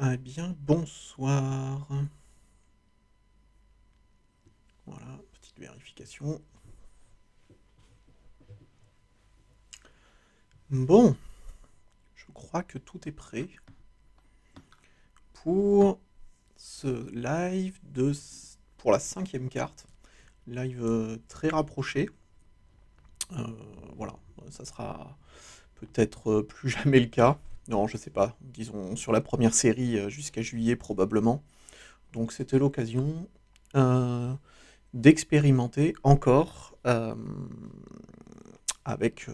Eh bien, bonsoir. Voilà, petite vérification. Bon, je crois que tout est prêt pour ce live pour la 5e carte. Live très rapproché. Euh, voilà, ça sera peut-être plus jamais le cas. Non, je sais pas. Disons sur la première série jusqu'à juillet probablement. Donc c'était l'occasion d'expérimenter encore avec,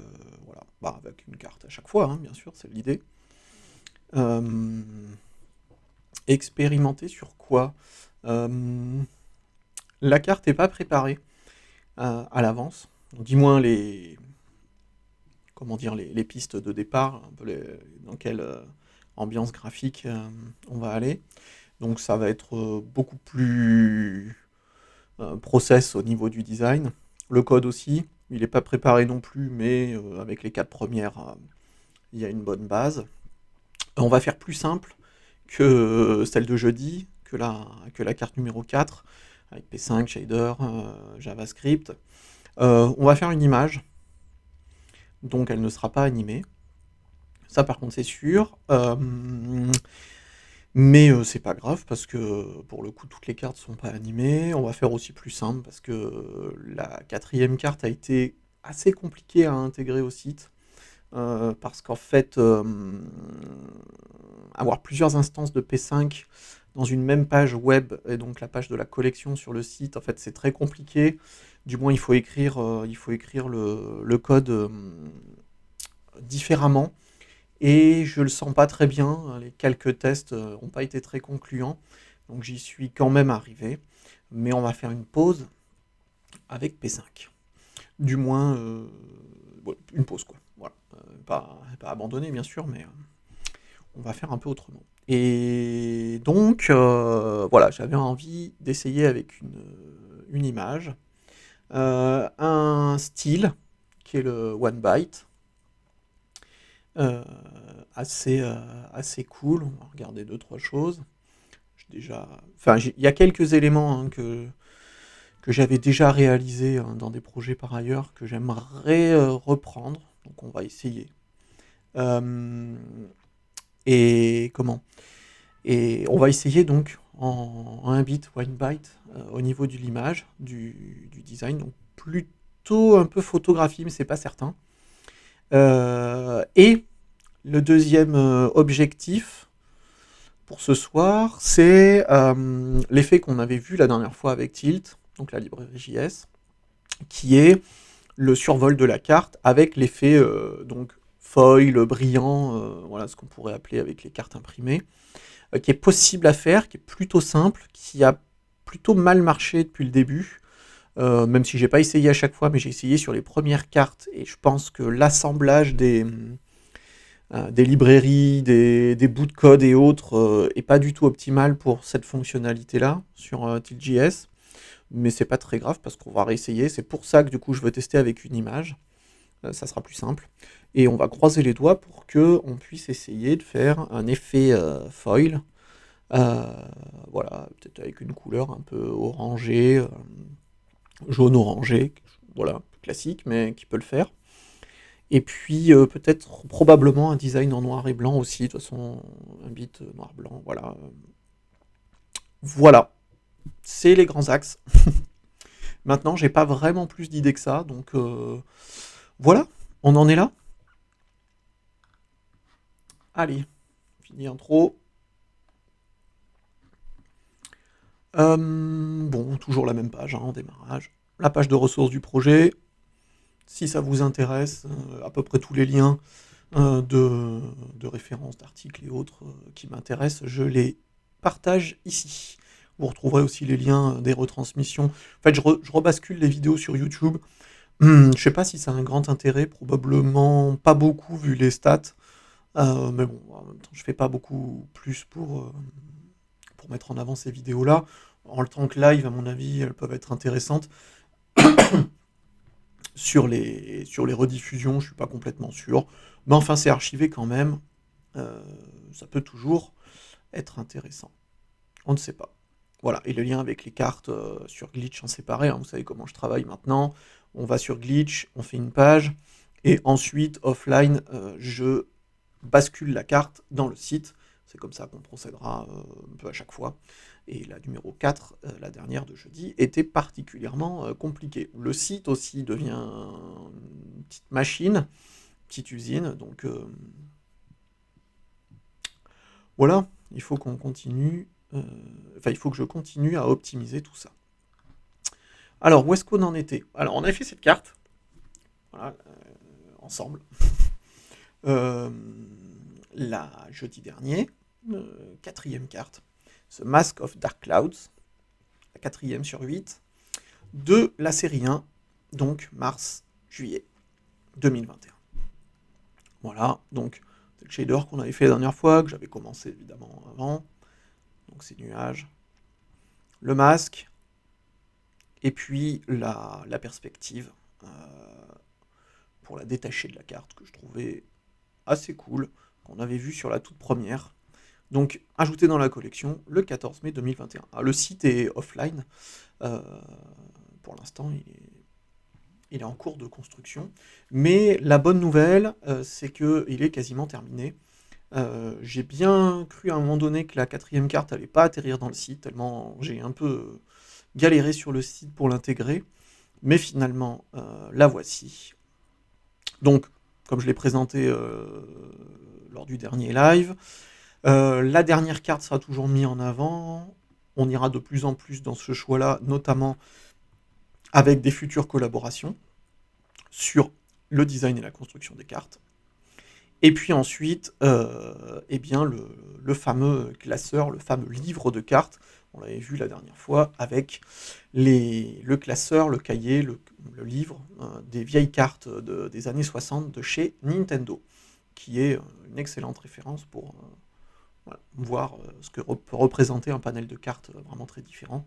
voilà, avec une carte à chaque fois, hein, bien sûr, c'est l'idée. Euh, Expérimenter sur quoi? Euh, la carte n'est pas préparée à l'avance, du moins comment dire, les pistes de départ, un peu dans quelle ambiance graphique on va aller. Donc ça va être beaucoup plus process au niveau du design. Le code aussi, il n'est pas préparé non plus, mais avec les 4 premières, il y a une bonne base. On va faire plus simple que celle de jeudi, que la carte numéro 4, avec P5, shader, JavaScript. On va faire une image, donc elle ne sera pas animée. Ça par contre c'est sûr. Mais c'est pas grave parce que pour le coup toutes les cartes sont pas animées. On va faire aussi plus simple parce que la 4e carte a été assez compliquée à intégrer au site. Parce qu'en fait, avoir plusieurs instances de P5 dans une même page web, et donc la page de la collection sur le site, en fait, c'est très compliqué. Du moins, il faut écrire le code différemment. Et je le sens pas très bien. Les quelques tests n'ont pas été très concluants. Donc j'y suis quand même arrivé. Mais on va faire une pause avec P5. Du moins, une pause quoi. Voilà. Pas abandonner bien sûr, mais on va faire un peu autrement. Et donc, voilà, j'avais envie d'essayer avec une image, un style qui est le One Byte, euh, assez, assez cool. On va regarder deux, trois choses. Il y a quelques éléments hein, que j'avais déjà réalisés hein, dans des projets par ailleurs que j'aimerais reprendre. Donc on va essayer. Euh, et comment Et on va essayer donc en 1 bit ou 1 byte au niveau de l'image, du design, donc plutôt un peu photographie, mais c'est pas certain. Et le deuxième objectif pour ce soir, c'est l'effet qu'on avait vu la dernière fois avec Tilt, donc la librairie JS, qui est le survol de la carte avec l'effet donc foil, brillant, voilà ce qu'on pourrait appeler avec les cartes imprimées. Qui est possible à faire, qui est plutôt simple, qui a plutôt mal marché depuis le début. Même si j'ai pas essayé à chaque fois, mais j'ai essayé sur les premières cartes et je pense que l'assemblage des librairies, des bouts de code et autres est pas du tout optimal pour cette fonctionnalité-là sur TiltJS. Mais c'est pas très grave parce qu'on va réessayer. C'est pour ça que du coup je veux tester avec une image. Ça sera plus simple. Et on va croiser les doigts pour que on puisse essayer de faire un effet foil. Euh, voilà, peut-être avec une couleur un peu orangée, jaune-orangé, voilà, classique, mais qui peut le faire. Et puis peut-être probablement un design en noir et blanc aussi, de toute façon, un bit noir-blanc, voilà. Voilà, c'est les grands axes. Maintenant, j'ai pas vraiment plus d'idées que ça, donc voilà, on en est là. Allez, fini intro. Bon, toujours la même page hein, en démarrage. La page de ressources du projet. Si ça vous intéresse, à peu près tous les liens de références, d'articles et autres qui m'intéressent, je les partage ici. Vous retrouverez aussi les liens des retransmissions. En fait, je rebascule les vidéos sur YouTube. Je sais pas si ça a un grand intérêt, probablement pas beaucoup vu les stats. Mais bon, en même temps, je fais pas beaucoup plus pour mettre en avant ces vidéos-là. En tant que live, à mon avis, elles peuvent être intéressantes. Sur les rediffusions, je suis pas complètement sûr. Mais enfin, c'est archivé quand même. Ça peut toujours être intéressant. On ne sait pas. Voilà, et le lien avec les cartes sur Glitch en séparé, hein, vous savez comment je travaille maintenant. On va sur Glitch, on fait une page, et ensuite, offline, je bascule la carte dans le site. C'est comme ça qu'on procédera un peu à chaque fois. Et la numéro 4, la dernière de jeudi, était particulièrement compliquée. Le site aussi devient une petite machine, petite usine, donc voilà, il faut qu'on continue, il faut que je continue à optimiser tout ça. Alors, où est-ce qu'on en était? Alors, on a fait cette carte, voilà, ensemble, la jeudi dernier, quatrième carte, ce Mask of Dark Clouds, la quatrième sur 8, de la série 1, donc mars-juillet 2021. Voilà, donc c'est le shader qu'on avait fait la dernière fois, que j'avais commencé évidemment avant. Donc c'est nuages, le masque, et puis la perspective pour la détacher de la carte, que je trouvais assez cool, qu'on avait vu sur la toute première. Donc ajouté dans la collection le 14 mai 2021. Alors, le site est offline, pour l'instant il est en cours de construction, mais la bonne nouvelle c'est qu'il est quasiment terminé. J'ai bien cru à un moment donné que la quatrième carte allait pas atterrir dans le site, tellement j'ai un peu galéré sur le site pour l'intégrer, mais finalement la voici. Donc, comme je l'ai présenté lors du dernier live, la dernière carte sera toujours mise en avant, on ira de plus en plus dans ce choix-là, notamment avec des futures collaborations sur le design et la construction des cartes. Et puis ensuite, eh bien le fameux classeur, le fameux livre de cartes, on l'avait vu la dernière fois, avec le classeur, le cahier, le livre des vieilles cartes des années 60 de chez Nintendo, qui est une excellente référence pour voilà, voir ce que peut représenter un panel de cartes vraiment très différent.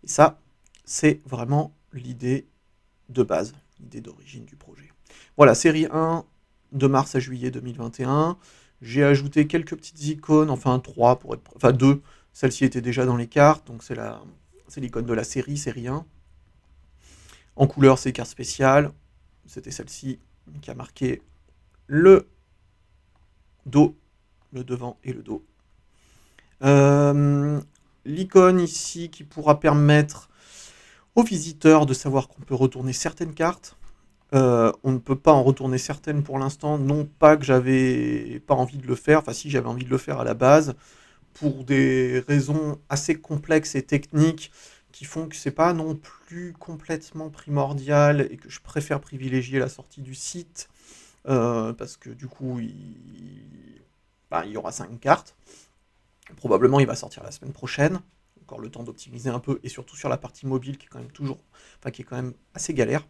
Et ça, c'est vraiment l'idée de base, l'idée d'origine du projet. Voilà, série 1, de mars à juillet 2021. J'ai ajouté quelques petites icônes, enfin 3 pour être, enfin 2. Celle-ci était déjà dans les cartes, donc c'est l'icône de la série 1. En couleur, c'est carte spéciale. C'était celle-ci qui a marqué le dos, le devant et le dos. L'icône ici qui pourra permettre aux visiteurs de savoir qu'on peut retourner certaines cartes. On ne peut pas en retourner certaines pour l'instant, non pas que j'avais pas envie de le faire, enfin si j'avais envie de le faire à la base, pour des raisons assez complexes et techniques qui font que c'est pas non plus complètement primordial et que je préfère privilégier la sortie du site, parce que du coup il y aura 5 cartes. Probablement il va sortir la semaine prochaine, encore le temps d'optimiser un peu, et surtout sur la partie mobile qui est quand même qui est quand même assez galère.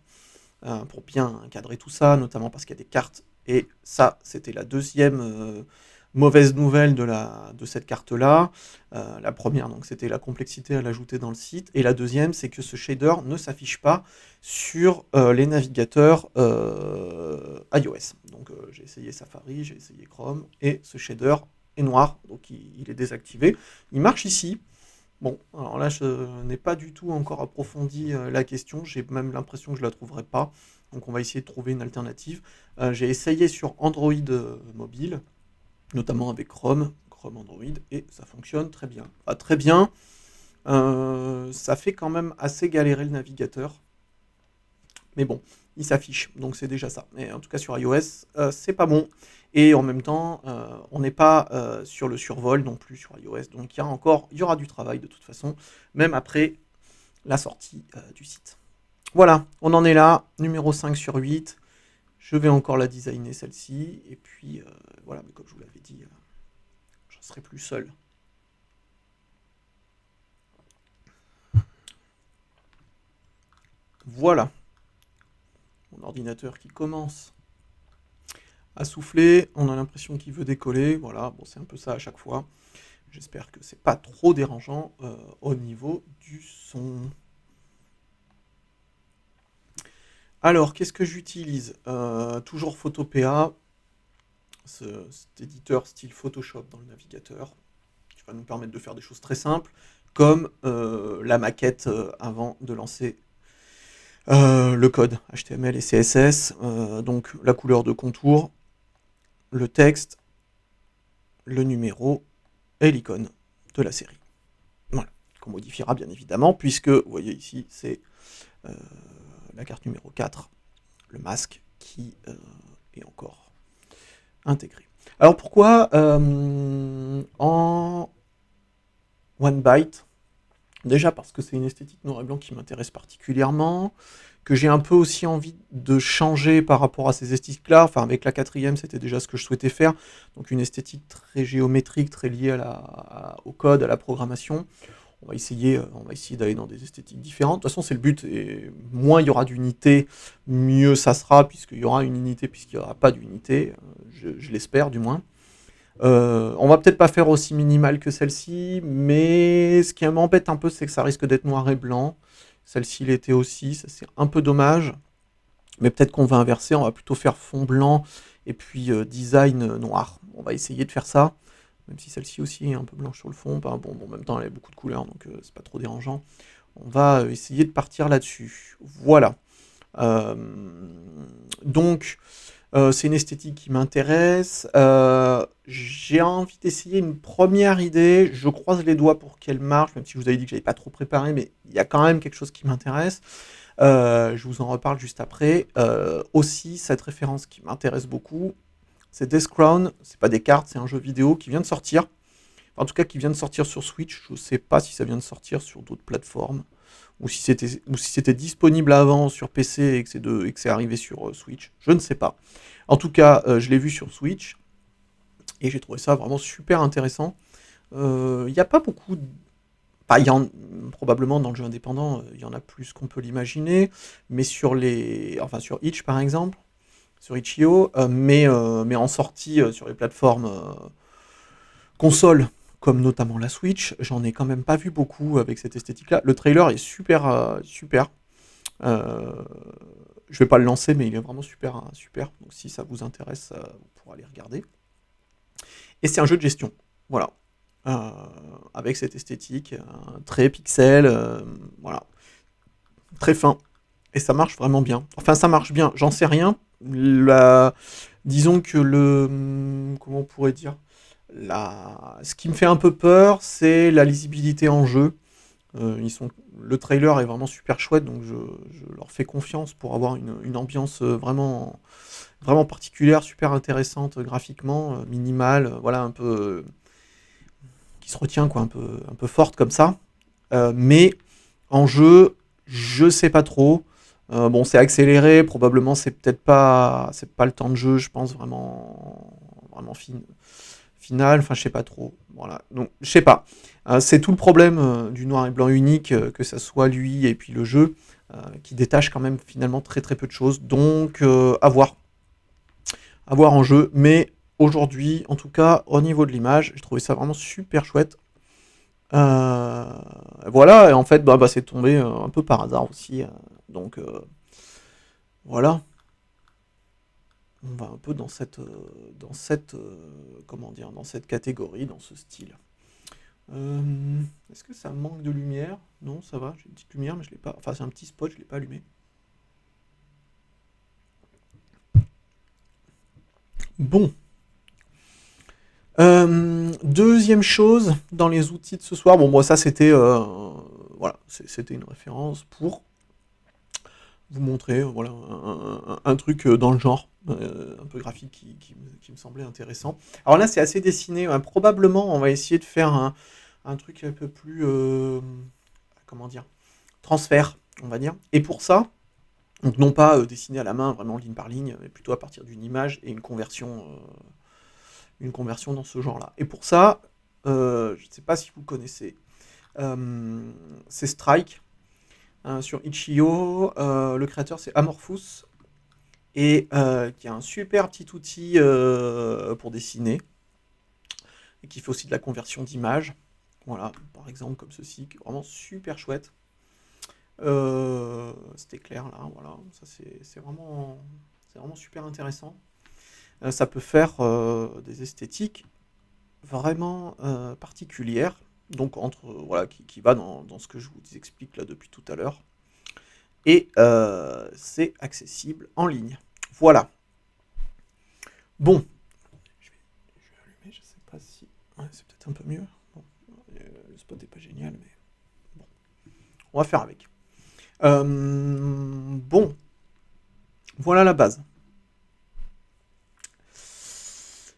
Pour bien cadrer tout ça, notamment parce qu'il y a des cartes, et ça, c'était la deuxième mauvaise nouvelle de cette carte-là. La première, donc, c'était la complexité à l'ajouter dans le site, et la deuxième, c'est que ce shader ne s'affiche pas sur les navigateurs iOS. Donc, j'ai essayé Safari, j'ai essayé Chrome, et ce shader est noir, donc il est désactivé. Il marche ici. Bon, alors là, je n'ai pas du tout encore approfondi la question. J'ai même l'impression que je ne la trouverai pas. Donc, on va essayer de trouver une alternative. J'ai essayé sur Android mobile, notamment avec Chrome Android, et ça fonctionne très bien. Enfin, très bien. Ça fait quand même assez galérer le navigateur. Mais bon, il s'affiche, donc c'est déjà ça. Mais en tout cas, sur iOS, c'est pas bon. Et en même temps, on n'est pas sur le survol non plus sur iOS. Donc il y aura du travail de toute façon, même après la sortie du site. Voilà, on en est là, numéro 5 sur 8. Je vais encore la designer celle-ci. Et puis voilà, mais comme je vous l'avais dit, je ne serai plus seul. Voilà. Mon ordinateur qui commence à souffler, on a l'impression qu'il veut décoller, voilà, bon c'est un peu ça à chaque fois. J'espère que c'est pas trop dérangeant au niveau du son. Alors, qu'est-ce que j'utilise toujours Photopea, cet éditeur style Photoshop dans le navigateur, qui va nous permettre de faire des choses très simples, comme la maquette avant de lancer le code HTML et CSS, donc la couleur de contour, le texte, le numéro et l'icône de la série. Voilà, qu'on modifiera bien évidemment, puisque, vous voyez ici, c'est la carte numéro 4, le masque, qui est encore intégré. Alors pourquoi en one byte? Déjà parce que c'est une esthétique noir et blanc qui m'intéresse particulièrement, que j'ai un peu aussi envie de changer par rapport à ces esthétiques-là. Enfin, avec la 4e, c'était déjà ce que je souhaitais faire. Donc une esthétique très géométrique, très liée au code, à la programmation. On va essayer d'aller dans des esthétiques différentes. De toute façon, c'est le but. Et moins il y aura d'unités, mieux ça sera, puisqu'il y aura une unité, puisqu'il n'y aura pas d'unité. Je l'espère, du moins. On va peut-être pas faire aussi minimal que celle-ci, mais ce qui m'embête un peu, c'est que ça risque d'être noir et blanc. Celle-ci l'était aussi, ça c'est un peu dommage. Mais peut-être qu'on va inverser, on va plutôt faire fond blanc et puis design noir. On va essayer de faire ça, même si celle-ci aussi est un peu blanche sur le fond. Enfin, bon, en même temps, elle a beaucoup de couleurs, donc c'est pas trop dérangeant. On va essayer de partir là-dessus. Voilà. Donc, c'est une esthétique qui m'intéresse. J'ai envie d'essayer une première idée. Je croise les doigts pour qu'elle marche, même si je vous avais dit que j'avais pas trop préparé, mais il y a quand même quelque chose qui m'intéresse. Je vous en reparle juste après. Aussi, cette référence qui m'intéresse beaucoup, c'est Death Crown. C'est pas des cartes, c'est un jeu vidéo qui vient de sortir. En tout cas, qui vient de sortir sur Switch. Je sais pas si ça vient de sortir sur d'autres plateformes ou si c'était disponible avant sur PC et que c'est arrivé sur Switch. Je ne sais pas. En tout cas, je l'ai vu sur Switch et j'ai trouvé ça vraiment super intéressant. Il n'y a pas beaucoup de... Enfin, probablement dans le jeu indépendant, il y en a plus qu'on peut l'imaginer, mais sur Itch par exemple, sur Itch.io, mais en sortie sur les plateformes consoles, comme notamment la Switch, j'en ai quand même pas vu beaucoup avec cette esthétique-là. Le trailer est super, super. Je vais pas le lancer, mais il est vraiment super, super. Donc si ça vous intéresse, vous pourrez aller regarder. Et c'est un jeu de gestion, voilà. Avec cette esthétique, très pixel, voilà. Très fin. Et ça marche vraiment bien. Enfin, ça marche bien, j'en sais rien. Disons que comment on pourrait dire, ce qui me fait un peu peur, c'est la lisibilité en jeu. Le trailer est vraiment super chouette, donc je leur fais confiance pour avoir une ambiance vraiment, vraiment particulière, super intéressante graphiquement, minimale, voilà, un peu qui se retient, quoi, un peu forte comme ça. Mais en jeu, je sais pas trop. Bon, c'est accéléré, probablement c'est pas le temps de jeu, je pense vraiment final, enfin je sais pas trop. Voilà, donc je sais pas. C'est tout le problème du noir et blanc unique, que ça soit lui et puis le jeu, qui détache quand même finalement très très peu de choses. Donc à voir en jeu. Mais aujourd'hui, en tout cas, au niveau de l'image, j'ai trouvé ça vraiment super chouette. Voilà, et en fait, c'est tombé un peu par hasard aussi. Donc voilà, on va un peu comment dire, dans cette catégorie, dans ce style. Est-ce que ça manque de lumière? Non, ça va, j'ai une petite lumière, mais je l'ai pas. Enfin, c'est un petit spot, je l'ai pas allumé. Bon. Deuxième chose dans les outils de ce soir. Bon, moi, ça c'était voilà, c'était une référence pour vous montrer voilà un truc dans le genre, un peu graphique qui me semblait intéressant. Alors là, c'est assez dessiné. Probablement, on va essayer de faire un truc un peu plus comment dire, transfert, on va dire. Et pour ça, donc non pas dessiner à la main, vraiment ligne par ligne, mais plutôt à partir d'une image et une conversion dans ce genre-là. Et pour ça, je ne sais pas si vous connaissez, c'est Strike, sur Itch.io. Le créateur, c'est Amorphous, et qui a un super petit outil pour dessiner, et qui fait aussi de la conversion d'images. Voilà, par exemple, comme ceci, qui est vraiment super chouette. C'était clair là, voilà, ça c'est vraiment super intéressant. Ça peut faire des esthétiques vraiment particulière, donc voilà, qui va dans ce que je vous explique là depuis tout à l'heure, et c'est accessible en ligne. Voilà. Bon, je vais allumer, je sais pas si... Ouais, c'est peut-être un peu mieux. Bon, le spot est pas génial, mais bon, on va faire avec. Bon, voilà la base.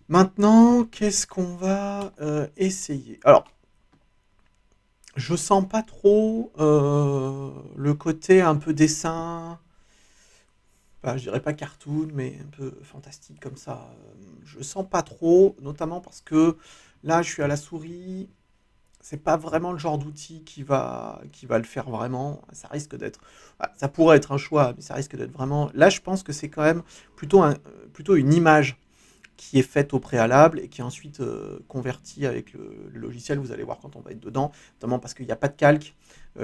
Maintenant, qu'est-ce qu'on va essayer? Alors, je sens pas trop le côté un peu dessin, enfin, je dirais pas cartoon, mais un peu fantastique comme ça. Je sens pas trop, notamment parce que là, je suis à la souris. C'est pas vraiment le genre d'outil qui va le faire vraiment. Ça risque d'être, ça pourrait être un choix, mais ça risque d'être vraiment. Là, je pense que c'est quand même plutôt une image qui est faite au préalable et qui est ensuite convertie avec le logiciel. Vous allez voir quand on va être dedans, notamment parce qu'il n'y a pas de calque,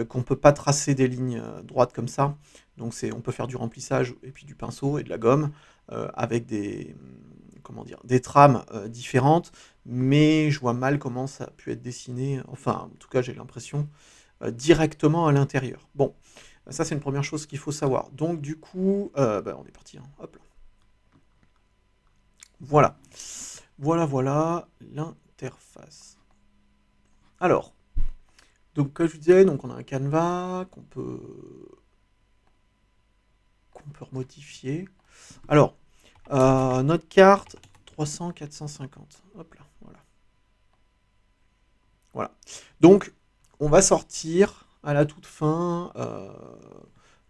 qu'on ne peut pas tracer des lignes droites comme ça. Donc on peut faire du remplissage et puis du pinceau et de la gomme avec des trames différentes, mais je vois mal comment ça a pu être dessiné, enfin en tout cas j'ai l'impression, directement à l'intérieur. Bon, ça c'est une première chose qu'il faut savoir. Donc du coup, on est parti, hein. Hop là. Voilà. Voilà l'interface. Alors, donc comme je vous disais, donc on a un canevas qu'on peut remodifier. Alors, notre carte 300, 450. Hop là, voilà. Voilà. Donc, on va sortir à la toute fin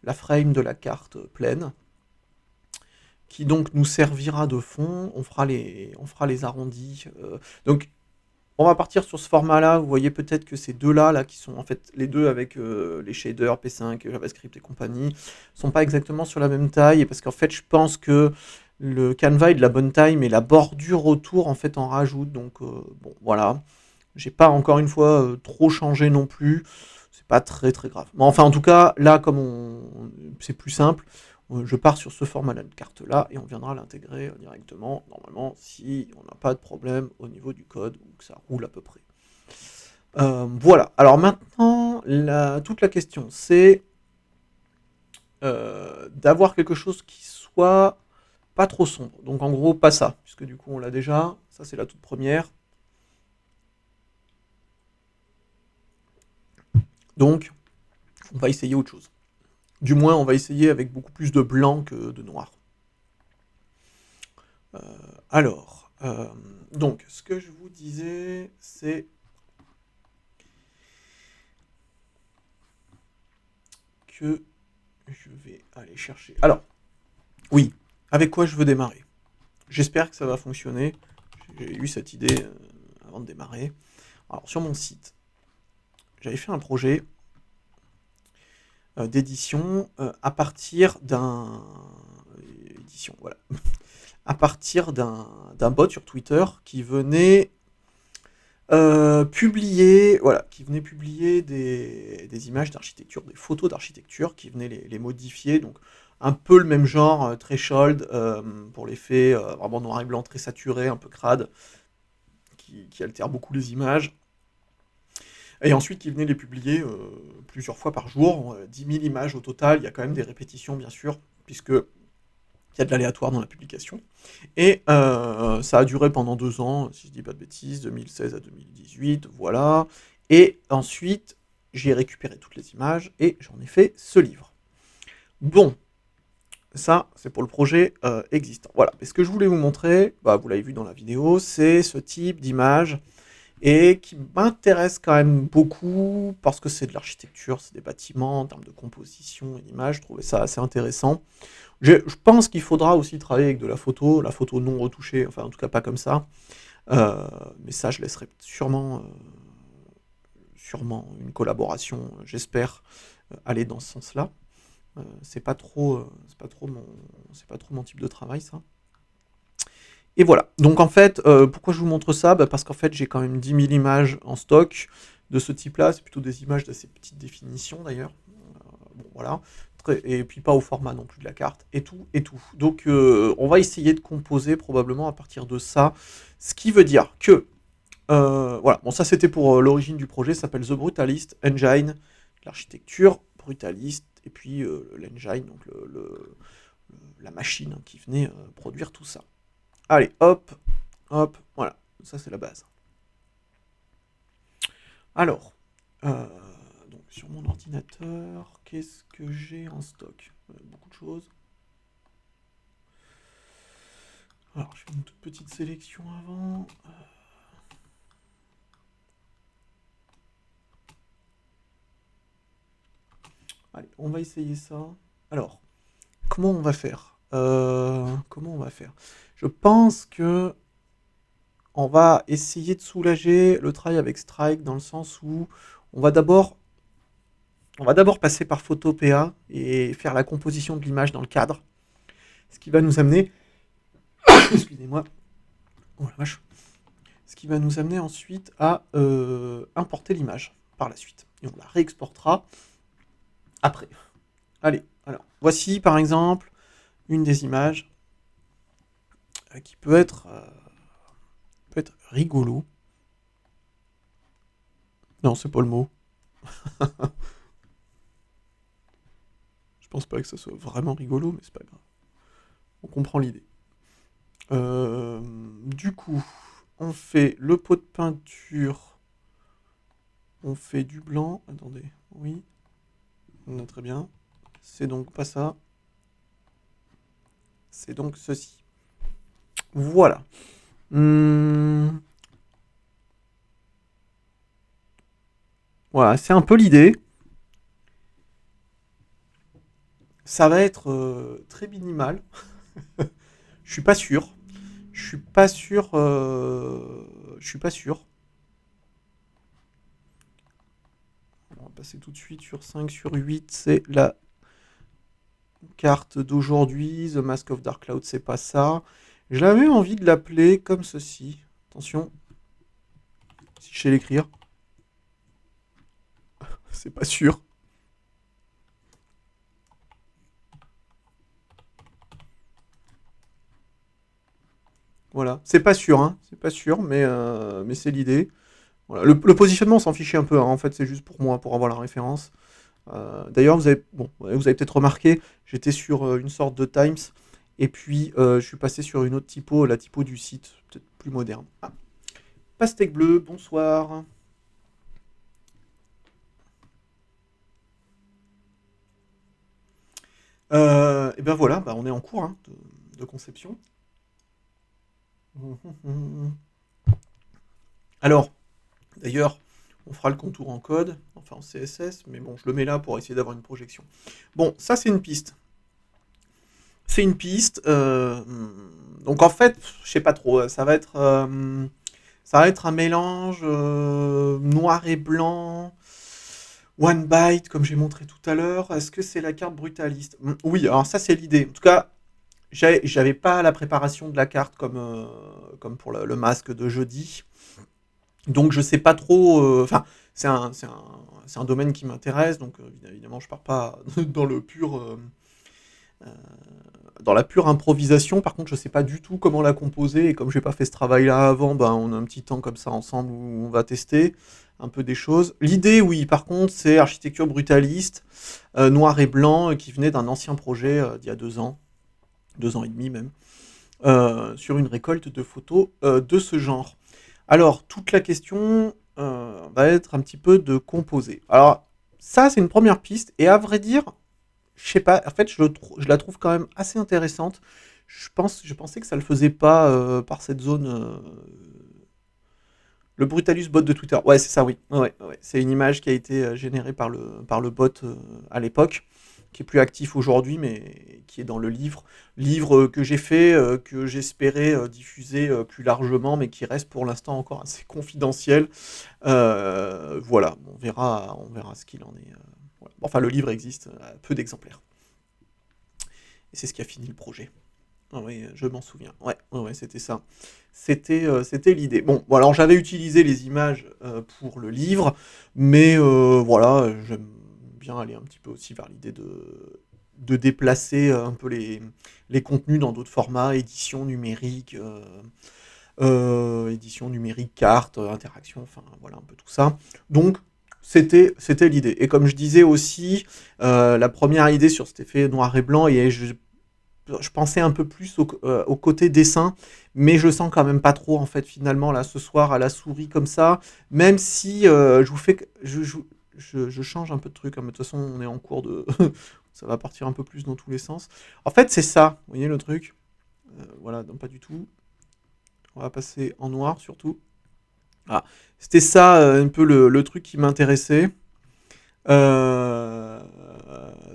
la frame de la carte pleine, qui donc nous servira de fond. On fera les arrondis. Donc, on va partir sur ce format-là. Vous voyez peut-être que ces deux-là, là, qui sont en fait les deux avec les shaders P5, JavaScript et compagnie, sont pas exactement sur la même taille. Parce qu'en fait, je pense que le canevas est de la bonne taille, mais la bordure autour, en fait, en rajoute. Donc, bon, voilà. J'ai pas, encore une fois, trop changé non plus. C'est pas très très grave. Mais enfin, en tout cas, là, comme c'est plus simple, je pars sur ce format-là de carte-là et on viendra l'intégrer directement, normalement, si on n'a pas de problème au niveau du code ou que ça roule à peu près. Voilà. Alors maintenant, toute la question, c'est d'avoir quelque chose qui soit pas trop sombre. Donc en gros, pas ça, puisque du coup, on l'a déjà. Ça, c'est la toute première. Donc, on va essayer autre chose. Du moins, on va essayer avec beaucoup plus de blanc que de noir. Alors, donc, ce que je vous disais, c'est que je vais aller chercher. Alors, oui, avec quoi je veux démarrer? J'espère que ça va fonctionner. J'ai eu cette idée avant de démarrer. Alors, sur mon site, j'avais fait un projet d'édition à partir d'un... Édition, voilà. À partir d'un bot sur Twitter qui venait publier des images d'architecture, des photos d'architecture, qui venaient les modifier, donc un peu le même genre, threshold, pour l'effet vraiment noir et blanc, très saturé, un peu crade, qui altère beaucoup les images, et ensuite qui venait les publier plusieurs fois par jour, 10 000 images au total. Il y a quand même des répétitions bien sûr, puisque il y a de l'aléatoire dans la publication. Et ça a duré pendant 2 ans, si je dis pas de bêtises, 2016 à 2018, voilà. Et ensuite, j'ai récupéré toutes les images et j'en ai fait ce livre. Bon, ça, c'est pour le projet existant. Voilà. Et ce que je voulais vous montrer, vous l'avez vu dans la vidéo, c'est ce type d'image et qui m'intéresse quand même beaucoup parce que c'est de l'architecture, c'est des bâtiments, en termes de composition et d'image, je trouvais ça assez intéressant. Je pense qu'il faudra aussi travailler avec de la photo non retouchée, enfin en tout cas pas comme ça. Mais ça, je laisserai sûrement une collaboration, j'espère, aller dans ce sens-là. C'est pas trop mon type de travail, ça. Et voilà. Donc en fait, pourquoi je vous montre ça? Parce qu'en fait, j'ai quand même 10 000 images en stock de ce type-là. C'est plutôt des images d'assez petite définition d'ailleurs. Bon, voilà. Et puis pas au format non plus de la carte. Et tout, et tout. Donc on va essayer de composer probablement à partir de ça. Ce qui veut dire que Voilà, bon ça c'était pour l'origine du projet, ça s'appelle The Brutalist Engine, l'architecture brutaliste, et puis l'engine, donc la machine hein, qui venait produire tout ça. Allez, hop, hop, voilà, ça c'est la base. Alors, euh, donc sur mon ordinateur, qu'est-ce que j'ai en stock? Beaucoup de choses. Alors, je fais une toute petite sélection avant. Allez, on va essayer ça. Alors, comment on va faire Comment on va faire? Je pense que on va essayer de soulager le travail avec Strike dans le sens où on va d'abord on va d'abord passer par Photopea et faire la composition de l'image dans le cadre, ce qui va nous amener, excusez-moi, oh la vache, ce qui va nous amener ensuite à importer l'image par la suite. Et on la réexportera après. Allez, alors, voici par exemple une des images qui peut être rigolo. Non, c'est pas le mot. Je pense pas que ça soit vraiment rigolo, mais c'est pas grave. On comprend l'idée. Du coup, on fait le pot de peinture. On fait du blanc. Attendez, oui. On a très bien. C'est donc pas ça. C'est donc ceci. Voilà. Hum, Voilà, c'est un peu l'idée. Ça va être très minimal. Je suis pas sûr. Je suis pas sûr. Je suis pas sûr. On va passer tout de suite sur 5 sur 8. C'est la carte d'aujourd'hui. The Mask of Dark Cloud, c'est pas ça. J'avais envie de l'appeler comme ceci. Attention. Si je sais l'écrire. C'est pas sûr. Voilà. C'est pas sûr, hein. C'est pas sûr, mais c'est l'idée. Voilà. Le positionnement, on s'en fichait un peu, hein. En fait, c'est juste pour moi, pour avoir la référence. D'ailleurs, vous avez peut-être remarqué, j'étais sur une sorte de Times, et puis je suis passé sur une autre typo, la typo du site, peut-être plus moderne. Ah, Pastèque bleue, bonsoir. Et ben voilà, bah, on est en cours hein, de conception. Alors, d'ailleurs, on fera le contour en code, enfin en CSS, mais bon, je le mets là pour essayer d'avoir une projection. Bon, ça c'est une piste. C'est une piste. Donc en fait, je sais pas trop. Ça va être un mélange noir et blanc, one byte, comme j'ai montré tout à l'heure. Est-ce que c'est la carte brutaliste? Oui, alors ça c'est l'idée. En tout cas, j'avais pas la préparation de la carte comme pour le masque de jeudi. Donc je sais pas trop. Enfin, c'est un domaine qui m'intéresse. Donc évidemment, je pars pas dans le pur. Euh, dans la pure improvisation, par contre, je sais pas du tout comment la composer. Et comme j'ai pas fait ce travail-là avant, ben, on a un petit temps comme ça ensemble où on va tester un peu des choses. L'idée, oui, par contre, c'est architecture brutaliste, noir et blanc, qui venait d'un ancien projet d'il y a 2 ans, 2 ans et demi même, sur une récolte de photos de ce genre. Alors, toute la question va être un petit peu de composer. Alors, ça, c'est une première piste. Et à vrai dire, je sais pas, en fait, je la trouve quand même assez intéressante. Je pensais que ça le faisait pas par cette zone. Le Brutalus bot de Twitter. Ouais, c'est ça, oui. Ouais, ouais, ouais. C'est une image qui a été générée par le bot à l'époque, qui est plus actif aujourd'hui, mais qui est dans le livre. Livre que j'ai fait, que j'espérais diffuser plus largement, mais qui reste pour l'instant encore assez confidentiel. Voilà, on verra ce qu'il en est. Voilà. Enfin, le livre existe, peu d'exemplaires. Et c'est ce qui a fini le projet. Ah oui, je m'en souviens. Ouais, ouais, ouais, c'était ça. C'était l'idée. Bon, bon, alors j'avais utilisé les images pour le livre, mais voilà, j'aime bien aller un petit peu aussi vers l'idée de déplacer un peu les contenus dans d'autres formats, édition numérique, édition numérique, carte, interaction, enfin voilà un peu tout ça. Donc c'était l'idée. Et comme je disais aussi, la première idée sur cet effet noir et blanc, et je pensais un peu plus au côté dessin, mais je sens quand même pas trop en fait finalement là ce soir à la souris comme ça, même si je vous fais, je change un peu de truc, hein, mais de toute façon on est en cours de, ça va partir un peu plus dans tous les sens. En fait c'est ça, vous voyez le truc, voilà, non pas du tout. On va passer en noir surtout. Ah, c'était ça un peu le truc qui m'intéressait. Euh,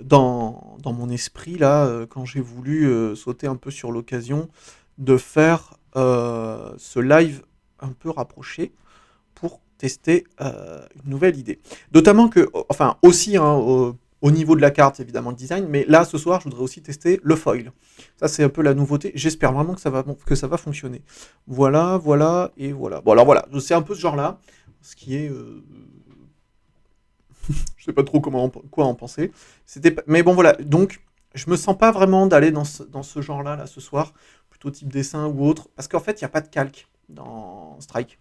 dans mon esprit, là, quand j'ai voulu sauter un peu sur l'occasion de faire ce live un peu rapproché pour tester une nouvelle idée. Notamment que, enfin, aussi hein, au niveau de la carte, évidemment, le design, mais là, ce soir, je voudrais aussi tester le foil. Ça, c'est un peu la nouveauté. J'espère vraiment que ça va fonctionner. Voilà, voilà, et voilà. Bon, alors voilà, c'est un peu ce genre-là, ce qui est je sais pas trop quoi en penser. Mais bon voilà, donc je me sens pas vraiment d'aller dans ce genre-là là ce soir, plutôt type dessin ou autre, parce qu'en fait il n'y a pas de calque dans Strike.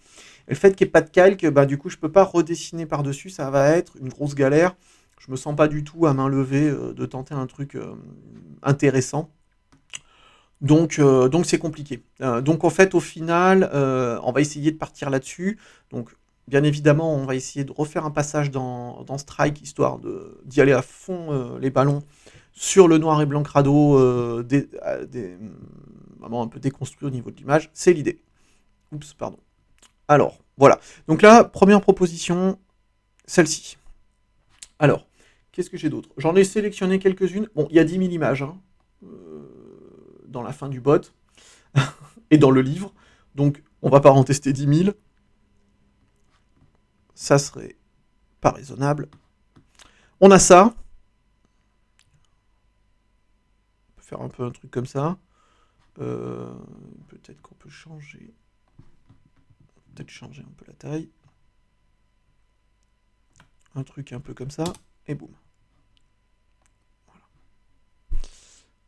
Et le fait qu'il n'y ait pas de calque, bah du coup je peux pas redessiner par-dessus, ça va être une grosse galère. Je me sens pas du tout à main levée de tenter un truc intéressant. Donc c'est compliqué. Donc en fait au final, on va essayer de partir là-dessus. Donc bien évidemment, on va essayer de refaire un passage dans Strike, histoire d'y aller à fond les ballons sur le noir et blanc crado, vraiment un peu déconstruit au niveau de l'image. C'est l'idée. Oups, pardon. Alors, voilà. Donc là, première proposition, celle-ci. Alors, qu'est-ce que j'ai d'autre? J'en ai sélectionné quelques-unes. Bon, il y a 10 000 images hein, dans la fin du bot et dans le livre. Donc, on va pas en tester 10 000. Ça serait pas raisonnable. On a ça. On peut faire un peu un truc comme ça. Peut-être qu'on peut changer. Peut-être changer un peu la taille. Un truc un peu comme ça. Et boum.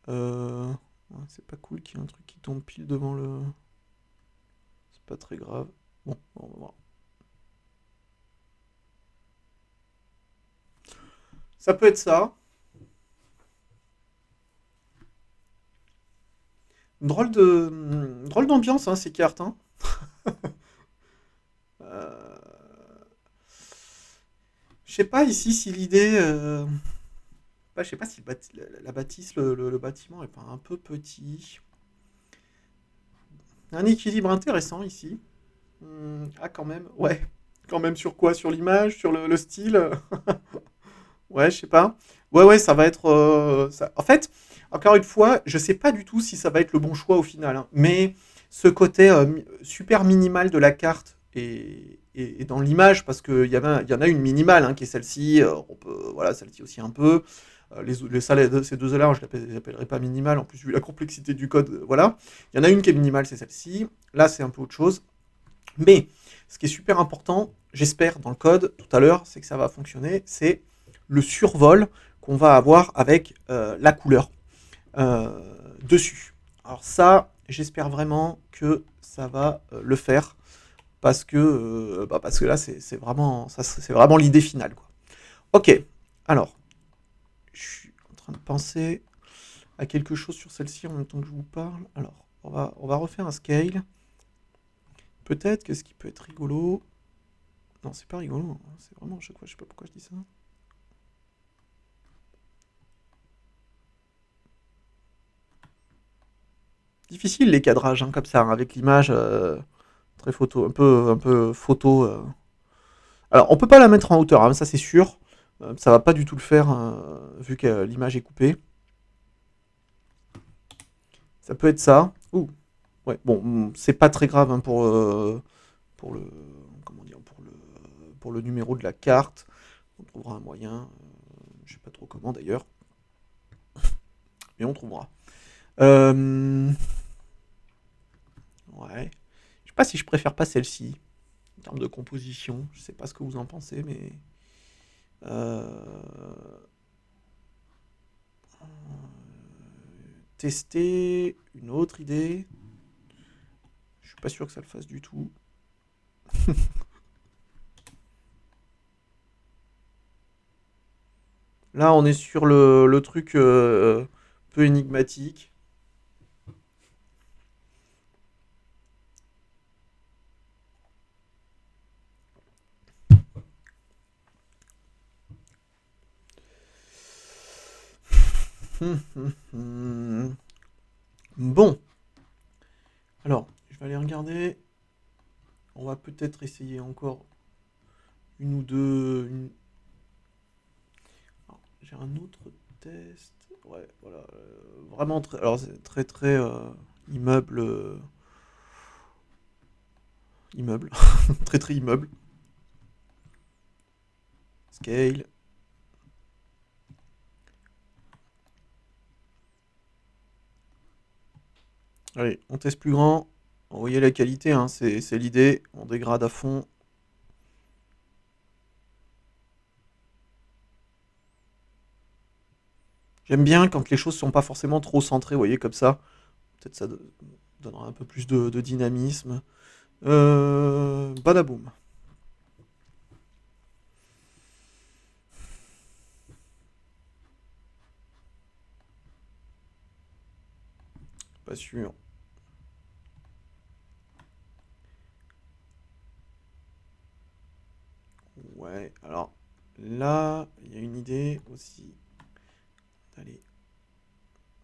Voilà. C'est pas cool qu'il y ait un truc qui tombe pile devant le... C'est pas très grave. Bon, on va voir. Ça peut être ça. Drôle d'ambiance, hein, ces cartes. Hein. Euh, Je sais pas ici si l'idée... je sais pas si la bâtisse, le bâtiment est pas un peu petit. Un équilibre intéressant ici. Ah quand même, ouais. Quand même sur quoi? Sur l'image, sur le style? Ouais, je sais pas. Ouais, ouais, ça va être. En fait, encore une fois, je sais pas du tout si ça va être le bon choix au final. Hein. Mais ce côté super minimal de la carte et dans l'image, parce il y en a une minimale hein, qui est celle-ci. On peut, voilà, celle-ci aussi un peu. Ces deux-là, je ne les appellerai pas minimales. En plus, vu la complexité du code, voilà. Il y en a une qui est minimale, c'est celle-ci. Là, c'est un peu autre chose. Mais ce qui est super important, j'espère, dans le code tout à l'heure, c'est que ça va fonctionner. C'est le survol qu'on va avoir avec la couleur dessus. Alors ça, j'espère vraiment que ça va le faire parce que là, c'est vraiment l'idée finale. Quoi. Ok, alors, je suis en train de penser à quelque chose sur celle-ci en même temps que je vous parle. Alors, on va refaire un scale. Peut-être que ce qui peut être rigolo... Non, c'est pas rigolo. Hein. C'est vraiment à chaque fois, je sais pas pourquoi je dis ça. Difficile les cadrages hein, comme ça, hein, avec l'image très photo, un peu photo. Alors, on peut pas la mettre en hauteur, hein, ça c'est sûr. Ça va pas du tout le faire vu que l'image est coupée. Ça peut être ça. Ouh. Ouais, bon, c'est pas très grave hein, pour le comment dire pour le numéro de la carte. On trouvera un moyen. Je sais pas trop comment d'ailleurs, mais on trouvera. Euh, ouais. Je sais pas si je préfère pas celle-ci en termes de composition. Je sais pas ce que vous en pensez, mais tester une autre idée. Je suis pas sûr que ça le fasse du tout. Là, on est sur le truc peu énigmatique. Bon. Alors, je vais aller regarder. On va peut-être essayer encore une ou deux. J'ai un autre test. Ouais, voilà. Vraiment très. Alors, c'est très très immeuble. Immeuble. Très très immeuble. Scale. Allez, on teste plus grand. Vous voyez la qualité, hein, c'est l'idée. On dégrade à fond. J'aime bien quand les choses sont pas forcément trop centrées, vous voyez, comme ça. Peut-être ça donnera un peu plus de dynamisme. Badaboum. Pas sûr. Ouais, alors là, il y a une idée aussi d'aller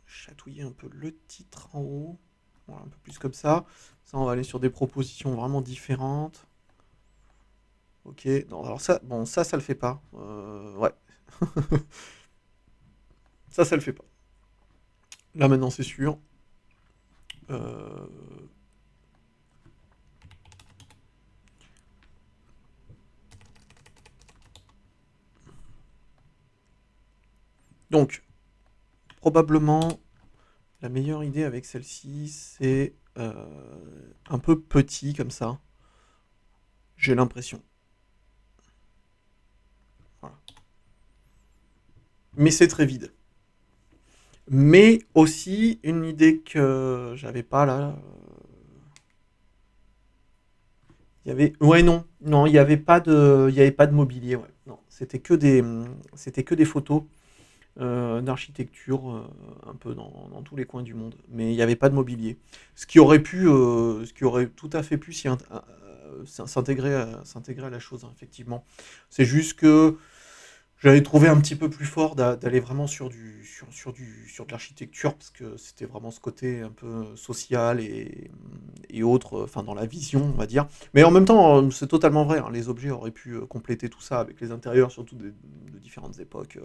chatouiller un peu le titre en haut. Voilà, un peu plus comme ça. Ça, on va aller sur des propositions vraiment différentes. Ok, non, alors ça, bon, ça le fait pas. Ouais, ça le fait pas. Là, maintenant, c'est sûr. Euh, Donc, probablement, la meilleure idée avec celle-ci, c'est un peu petit comme ça. J'ai l'impression. Voilà. Mais c'est très vide. Mais aussi, une idée que j'avais pas là. Il y avait. Ouais, non. Non, il y avait pas de mobilier. Ouais. Non, c'était que des photos d'architecture un peu dans tous les coins du monde. Mais il n'y avait pas de mobilier. Ce qui aurait tout à fait pu s'intégrer à la chose, hein, effectivement. C'est juste que j'avais trouvé un petit peu plus fort d'aller vraiment sur de l'architecture, parce que c'était vraiment ce côté un peu social et autres, enfin dans la vision, on va dire. Mais en même temps, c'est totalement vrai, hein, les objets auraient pu compléter tout ça avec les intérieurs, surtout de différentes époques.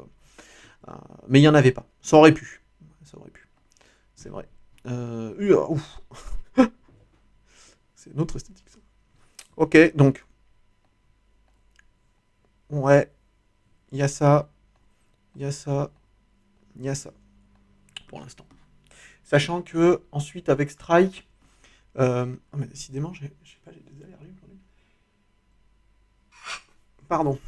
Mais il n'y en avait pas. Ça aurait pu. Ça aurait pu. C'est vrai. Ouf. C'est une autre esthétique, ça. Ok, donc, ouais, il y a ça, il y a ça, il y a ça, pour l'instant. Sachant que, ensuite, avec Strike, mais décidément, j'ai des allergies aujourd'hui. Pardon.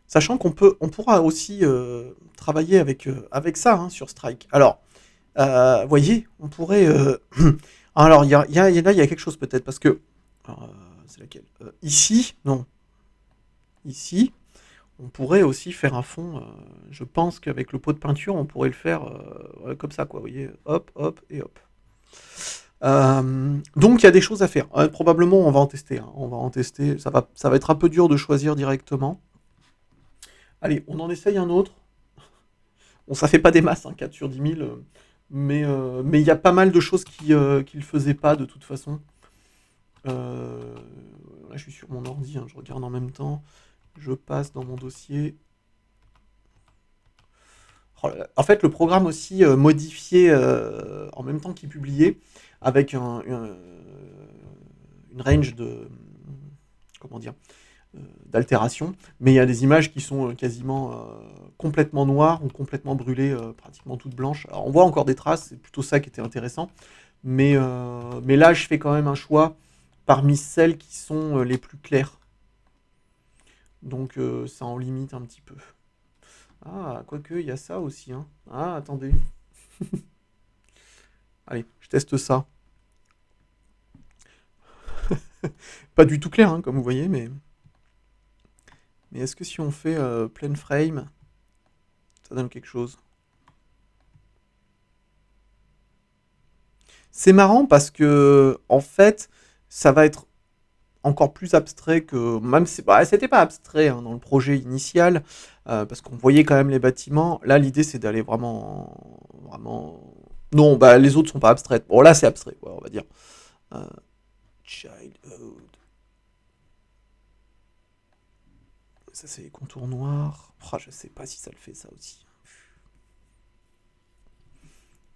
Sachant on pourra aussi travailler avec ça, hein, sur Strike. Alors, vous voyez, on pourrait. Alors, là, il y a quelque chose peut-être, parce que. C'est laquelle Ici, non. Ici, on pourrait aussi faire un fond. Je pense qu'avec le pot de peinture, on pourrait le faire ouais, comme ça, quoi. Vous voyez, hop, hop et hop. Donc il y a des choses à faire. Probablement, on va en tester, hein. On va en tester. Ça va être un peu dur de choisir directement. Allez, on en essaye un autre. Bon, ça fait pas des masses, hein, 4 sur 10 000. Mais il y a pas mal de choses qui ne le faisaient pas de toute façon. Là, je suis sur mon ordi, hein, je regarde en même temps. Je passe dans mon dossier. Oh en fait, le programme aussi modifié en même temps qu'il publiait, avec une range de, comment dire, d'altération. Mais il y a des images qui sont quasiment complètement noires ou complètement brûlées, pratiquement toutes blanches. Alors, on voit encore des traces, c'est plutôt ça qui était intéressant. Mais là, je fais quand même un choix parmi celles qui sont les plus claires. Donc ça en limite un petit peu. Ah, quoique, il y a ça aussi, hein. Ah, attendez. Allez, je teste ça. Pas du tout clair, hein, comme vous voyez, mais est-ce que si on fait plein frame, ça donne quelque chose? C'est marrant parce que, en fait, ça va être encore plus abstrait que. Même si. Bah, c'était pas abstrait hein, dans le projet initial, parce qu'on voyait quand même les bâtiments. Là, l'idée, c'est d'aller vraiment. Vraiment. Non, bah, les autres sont pas abstraites. Bon, là, c'est abstrait, quoi, on va dire. Euh, Childhood. Ça, c'est les contours noirs. Oh, je sais pas si ça le fait, ça aussi.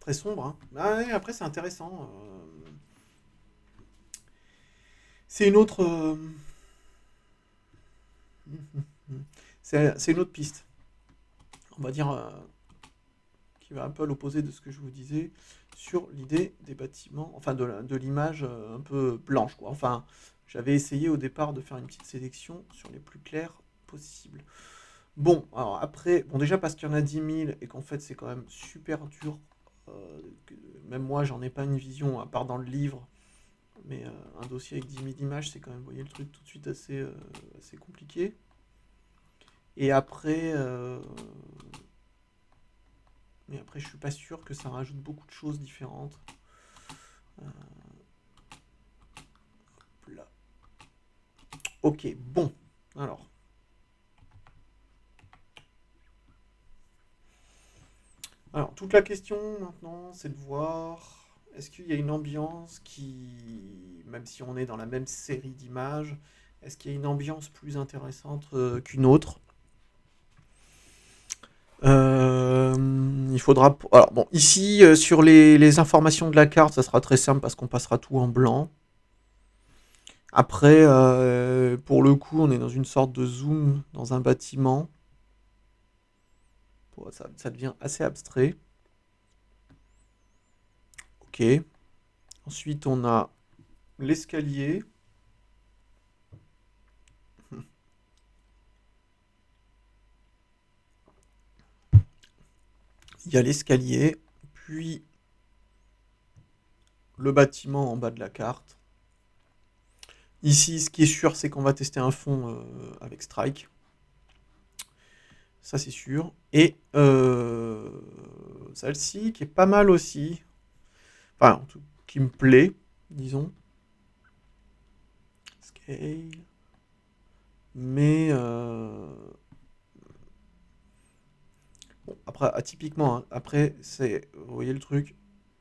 Très sombre, hein. Ah, ouais, après, c'est intéressant. C'est une autre. C'est une autre piste. On va dire qui va un peu à l'opposé de ce que je vous disais sur l'idée des bâtiments, enfin de l'image un peu blanche, quoi. Enfin, j'avais essayé au départ de faire une petite sélection sur les plus clairs possibles. Bon, alors après, bon déjà parce qu'il y en a 10 000 et qu'en fait c'est quand même super dur. Que même moi j'en ai pas une vision à part dans le livre, mais un dossier avec 10 000 images c'est quand même, vous voyez le truc tout de suite assez compliqué. Et après, je suis pas sûr que ça rajoute beaucoup de choses différentes. Euh, là. Ok, bon. Alors. Alors, toute la question maintenant, c'est de voir est-ce qu'il y a une ambiance qui, même si on est dans la même série d'images, est-ce qu'il y a une ambiance plus intéressante qu'une autre? Il faudra. Alors, bon, ici, sur les informations de la carte, ça sera très simple parce qu'on passera tout en blanc. Après, pour le coup, on est dans une sorte de zoom dans un bâtiment. Bon, ça devient assez abstrait. Ok. Ensuite, on a l'escalier. Il y a l'escalier, puis le bâtiment en bas de la carte. Ici, ce qui est sûr, c'est qu'on va tester un fond avec Strike. Ça, c'est sûr. Et celle-ci, qui est pas mal aussi. Enfin, qui me plaît, disons. Scale. Mais bon, après, atypiquement, hein, après, c'est, vous voyez le truc,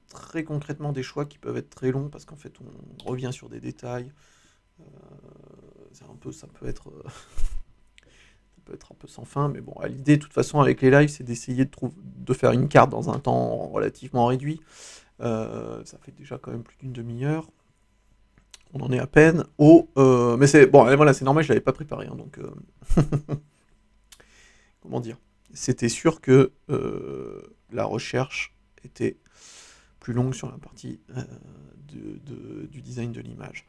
très concrètement des choix qui peuvent être très longs parce qu'en fait, on revient sur des détails. Euh, ça peut être un peu sans fin, mais bon, l'idée, de toute façon, avec les lives, c'est d'essayer de faire une carte dans un temps relativement réduit. Ça fait déjà quand même plus d'une demi-heure. On en est à peine au. Mais c'est bon, et voilà, c'est normal, je l'avais pas préparé, hein, donc comment dire. C'était sûr que la recherche était plus longue sur la partie du design de l'image.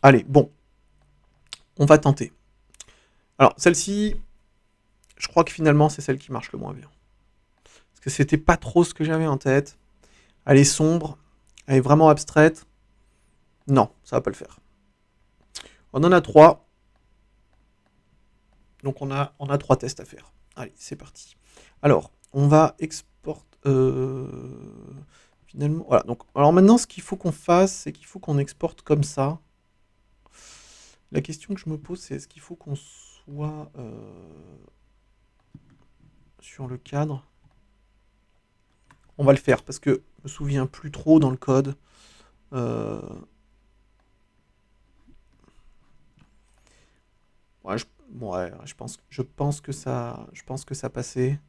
Allez, bon, on va tenter. Alors, celle-ci, je crois que finalement, c'est celle qui marche le moins bien. Parce que c'était pas trop ce que j'avais en tête. Elle est sombre, elle est vraiment abstraite. Non, ça va pas le faire. On en a 3. Donc on a 3 tests à faire. Allez, c'est parti. Alors, on va exporter. Finalement, voilà. Donc, alors maintenant, ce qu'il faut qu'on fasse, c'est qu'il faut qu'on exporte comme ça. La question que je me pose, c'est est-ce qu'il faut qu'on soit sur le cadre? On va le faire parce que je me souviens plus trop dans le code. Euh, ouais, je pense que ça passait.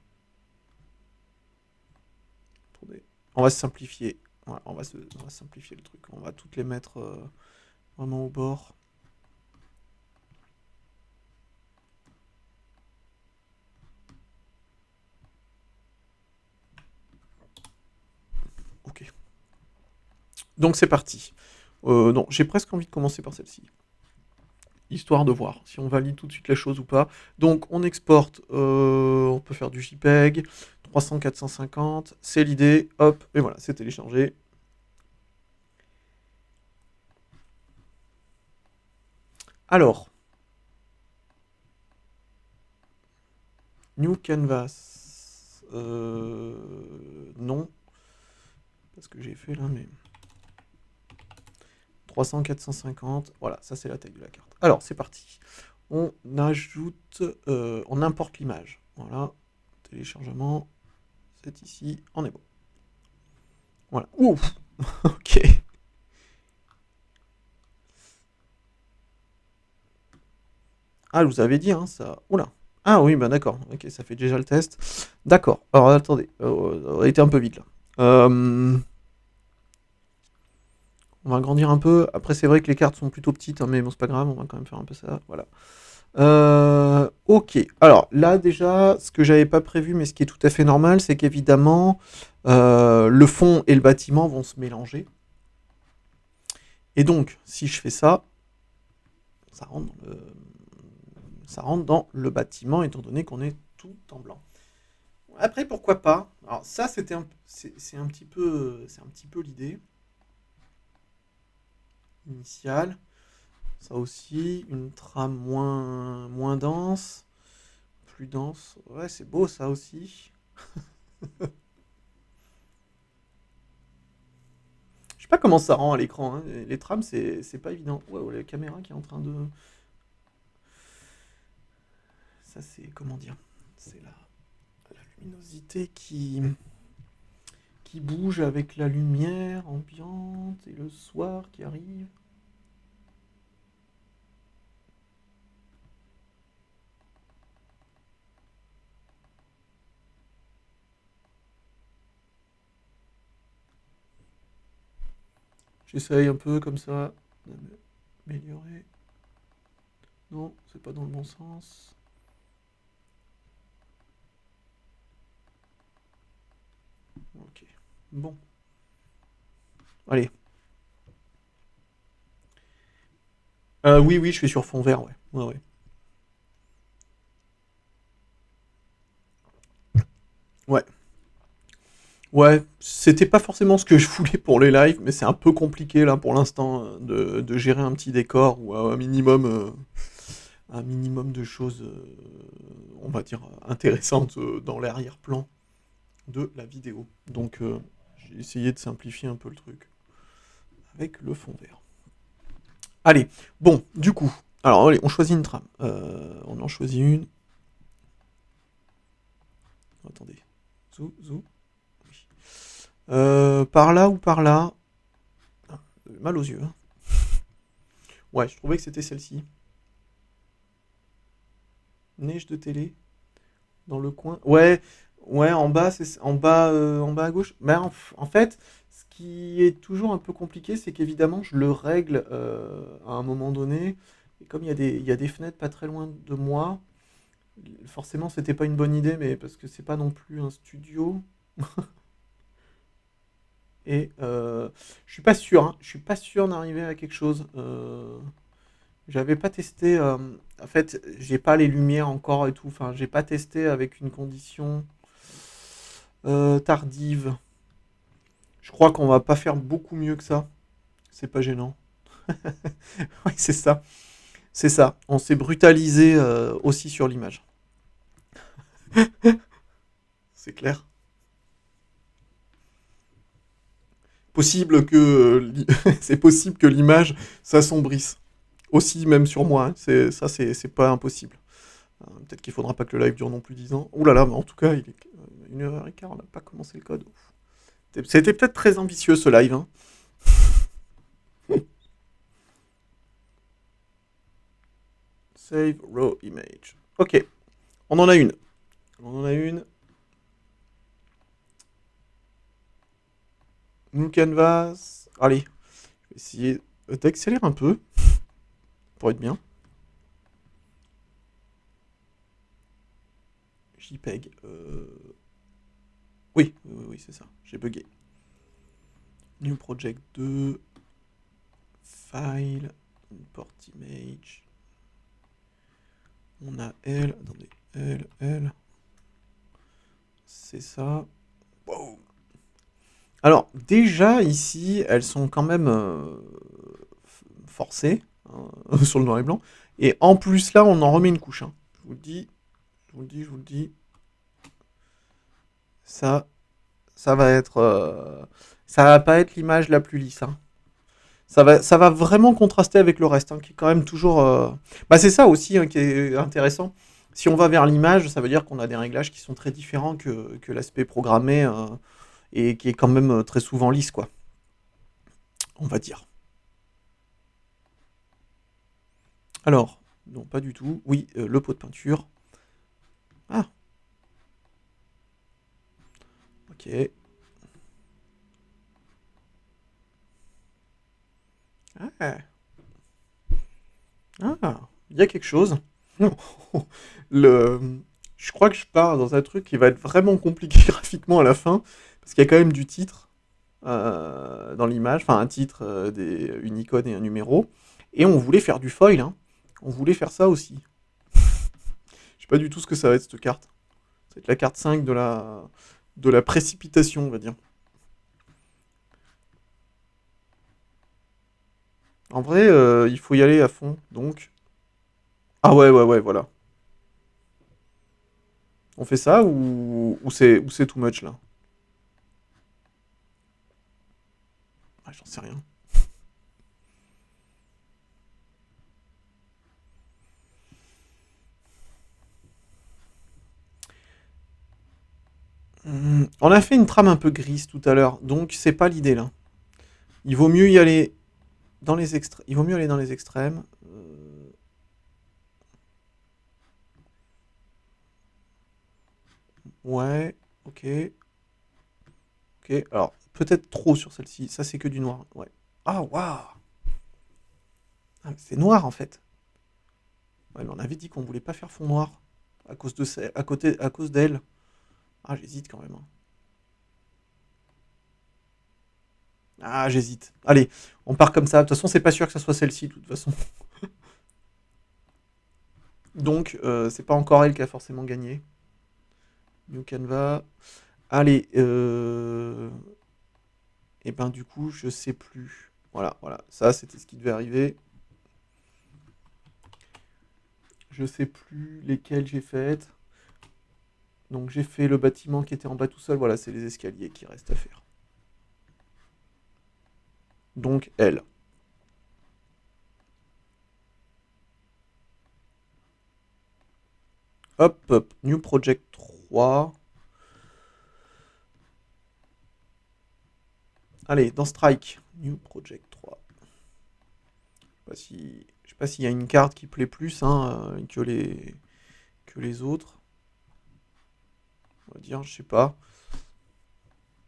Attendez. On va se simplifier. Ouais, on va simplifier le truc. On va toutes les mettre vraiment au bord. Ok. Donc c'est parti. Non, j'ai presque envie de commencer par celle-ci. Histoire de voir si on valide tout de suite la chose ou pas. Donc on exporte, on peut faire du JPEG, 300, 450, c'est l'idée, hop, et voilà, c'est téléchargé. Alors, New Canvas. Non. Parce que j'ai fait là, mais... 300, 450. Voilà, ça c'est la taille de la carte. Alors, c'est parti. On ajoute... on importe l'image. Voilà. Téléchargement. C'est ici. On est bon. Voilà. Ouf. Ok. Ah, je vous avais dit, hein, ça... Oula. Ah oui, bah d'accord. Ok, ça fait déjà le test. D'accord. Alors, attendez. On a été un peu vite, là. On va agrandir un peu. Après, c'est vrai que les cartes sont plutôt petites, hein, mais bon, c'est pas grave. On va quand même faire un peu ça. Voilà. Ok. Alors, là, déjà, ce que j'avais pas prévu, mais ce qui est tout à fait normal, c'est qu'évidemment, le fond et le bâtiment vont se mélanger. Et donc, si je fais ça, ça rentre dans le bâtiment, étant donné qu'on est tout en blanc. Après, pourquoi pas? Alors ça, c'est un petit peu l'idée initiale. Ça aussi, une trame moins dense, plus dense. Ouais, c'est beau ça aussi. Je sais pas comment ça rend à l'écran, hein. Les trames, c'est pas évident. Ouais, la caméra qui est en train de... Ça, c'est... Comment dire? C'est la luminosité qui bouge avec la lumière ambiante et le soir qui arrive. J'essaye un peu comme ça d'améliorer. Non, c'est pas dans le bon sens. Ok. Bon. Allez. Oui, oui, je suis sur fond vert, ouais. Ouais, ouais. Ouais. Ouais, c'était pas forcément ce que je voulais pour les lives, mais c'est un peu compliqué là pour l'instant de gérer un petit décor ou un minimum de choses, on va dire, intéressantes dans l'arrière-plan de la vidéo. Donc j'ai essayé de simplifier un peu le truc avec le fond vert. Allez, bon, du coup, alors allez, on choisit une trame. On en choisit une. Attendez. Zou. Oui. Par là ou par là. Ah, mal aux yeux. Hein. Ouais, je trouvais que c'était celle-ci. Neige de télé. Dans le coin. Ouais, ouais, en bas, en bas à gauche. Mais en fait, ce qui est toujours un peu compliqué, c'est qu'évidemment, je le règle à un moment donné. Et comme il y a des fenêtres pas très loin de moi, forcément, c'était pas une bonne idée, mais parce que c'est pas non plus un studio. Et je suis pas sûr, hein, je suis pas sûr d'arriver à quelque chose. J'avais pas testé. En fait, j'ai pas les lumières encore et tout. Enfin, j'ai pas testé avec une condition tardive. Je crois qu'on va pas faire beaucoup mieux que ça. C'est pas gênant. Oui, c'est ça. C'est ça. On s'est brutalisé aussi sur l'image. C'est clair. Possible que c'est possible que l'image s'assombrisse aussi même sur moi. Hein. C'est ça, c'est pas impossible. Peut-être qu'il faudra pas que le live dure non plus 10 ans. Ouh là là, mais en tout cas, il est 1h15, on n'a pas commencé le code. C'était peut-être très ambitieux ce live. Hein. Save raw image. Ok, on en a une. On en a une. New canvas. Allez, je vais essayer d'accélérer un peu pour être bien. JPEG. Oui, c'est ça. J'ai bugué. New project 2. File. Import image. On a L. Attendez. L. C'est ça. Wow. Alors, déjà, ici, elles sont quand même forcées. sur le noir et blanc. Et en plus, là, on en remet une couche. Hein. Je vous le dis, je vous le dis. Ça, ça va être... ça va pas être l'image la plus lisse. Hein. Ça va vraiment contraster avec le reste, hein, qui est quand même toujours... Bah, c'est ça aussi hein, qui est intéressant. Si on va vers l'image, ça veut dire qu'on a des réglages qui sont très différents que l'aspect programmé et qui est quand même très souvent lisse, quoi. On va dire. Alors, non, pas du tout. Oui, le pot de peinture. Ah, ok. Ah, ah, il y a quelque chose. le... Je crois que je pars dans un truc qui va être vraiment compliqué graphiquement à la fin, parce qu'il y a quand même du titre dans l'image, enfin un titre, une icône et un numéro. Et on voulait faire du foil, hein. On voulait faire ça aussi. Je sais pas du tout ce que ça va être cette carte. Ça va être la carte 5 de la précipitation, on va dire. En vrai, il faut y aller à fond, donc... Ah ouais, ouais, ouais, voilà. On fait ça ou c'est too much, là? Ah, j'en sais rien. On a fait une trame un peu grise tout à l'heure, donc c'est pas l'idée, là. Il vaut mieux y aller dans les extrêmes. Il vaut mieux aller dans les extrêmes. Ouais, ok, ok. Alors, peut-être trop sur celle-ci. Ça, c'est que du noir. Ouais. Ah, waouh! Ah, c'est noir, en fait. Ouais, mais on avait dit qu'on voulait pas faire fond noir. À cause de à cause d'elle. Ah, j'hésite quand même. Hein. Ah, j'hésite. Allez, on part comme ça. De toute façon, c'est pas sûr que ça soit celle-ci, de toute façon. Donc, c'est pas encore elle qui a forcément gagné. New Canva. Allez, et ben du coup, je sais plus. Voilà, voilà. Ça, c'était ce qui devait arriver. Je sais plus lesquelles j'ai faites. Donc j'ai fait le bâtiment qui était en bas tout seul. Voilà, c'est les escaliers qui restent à faire. Donc elle. Hop, hop. New Project 3. Allez, dans Strike. New Project 3. Je sais pas s'il y a une carte qui plaît plus hein, que les autres. On va dire, je sais pas.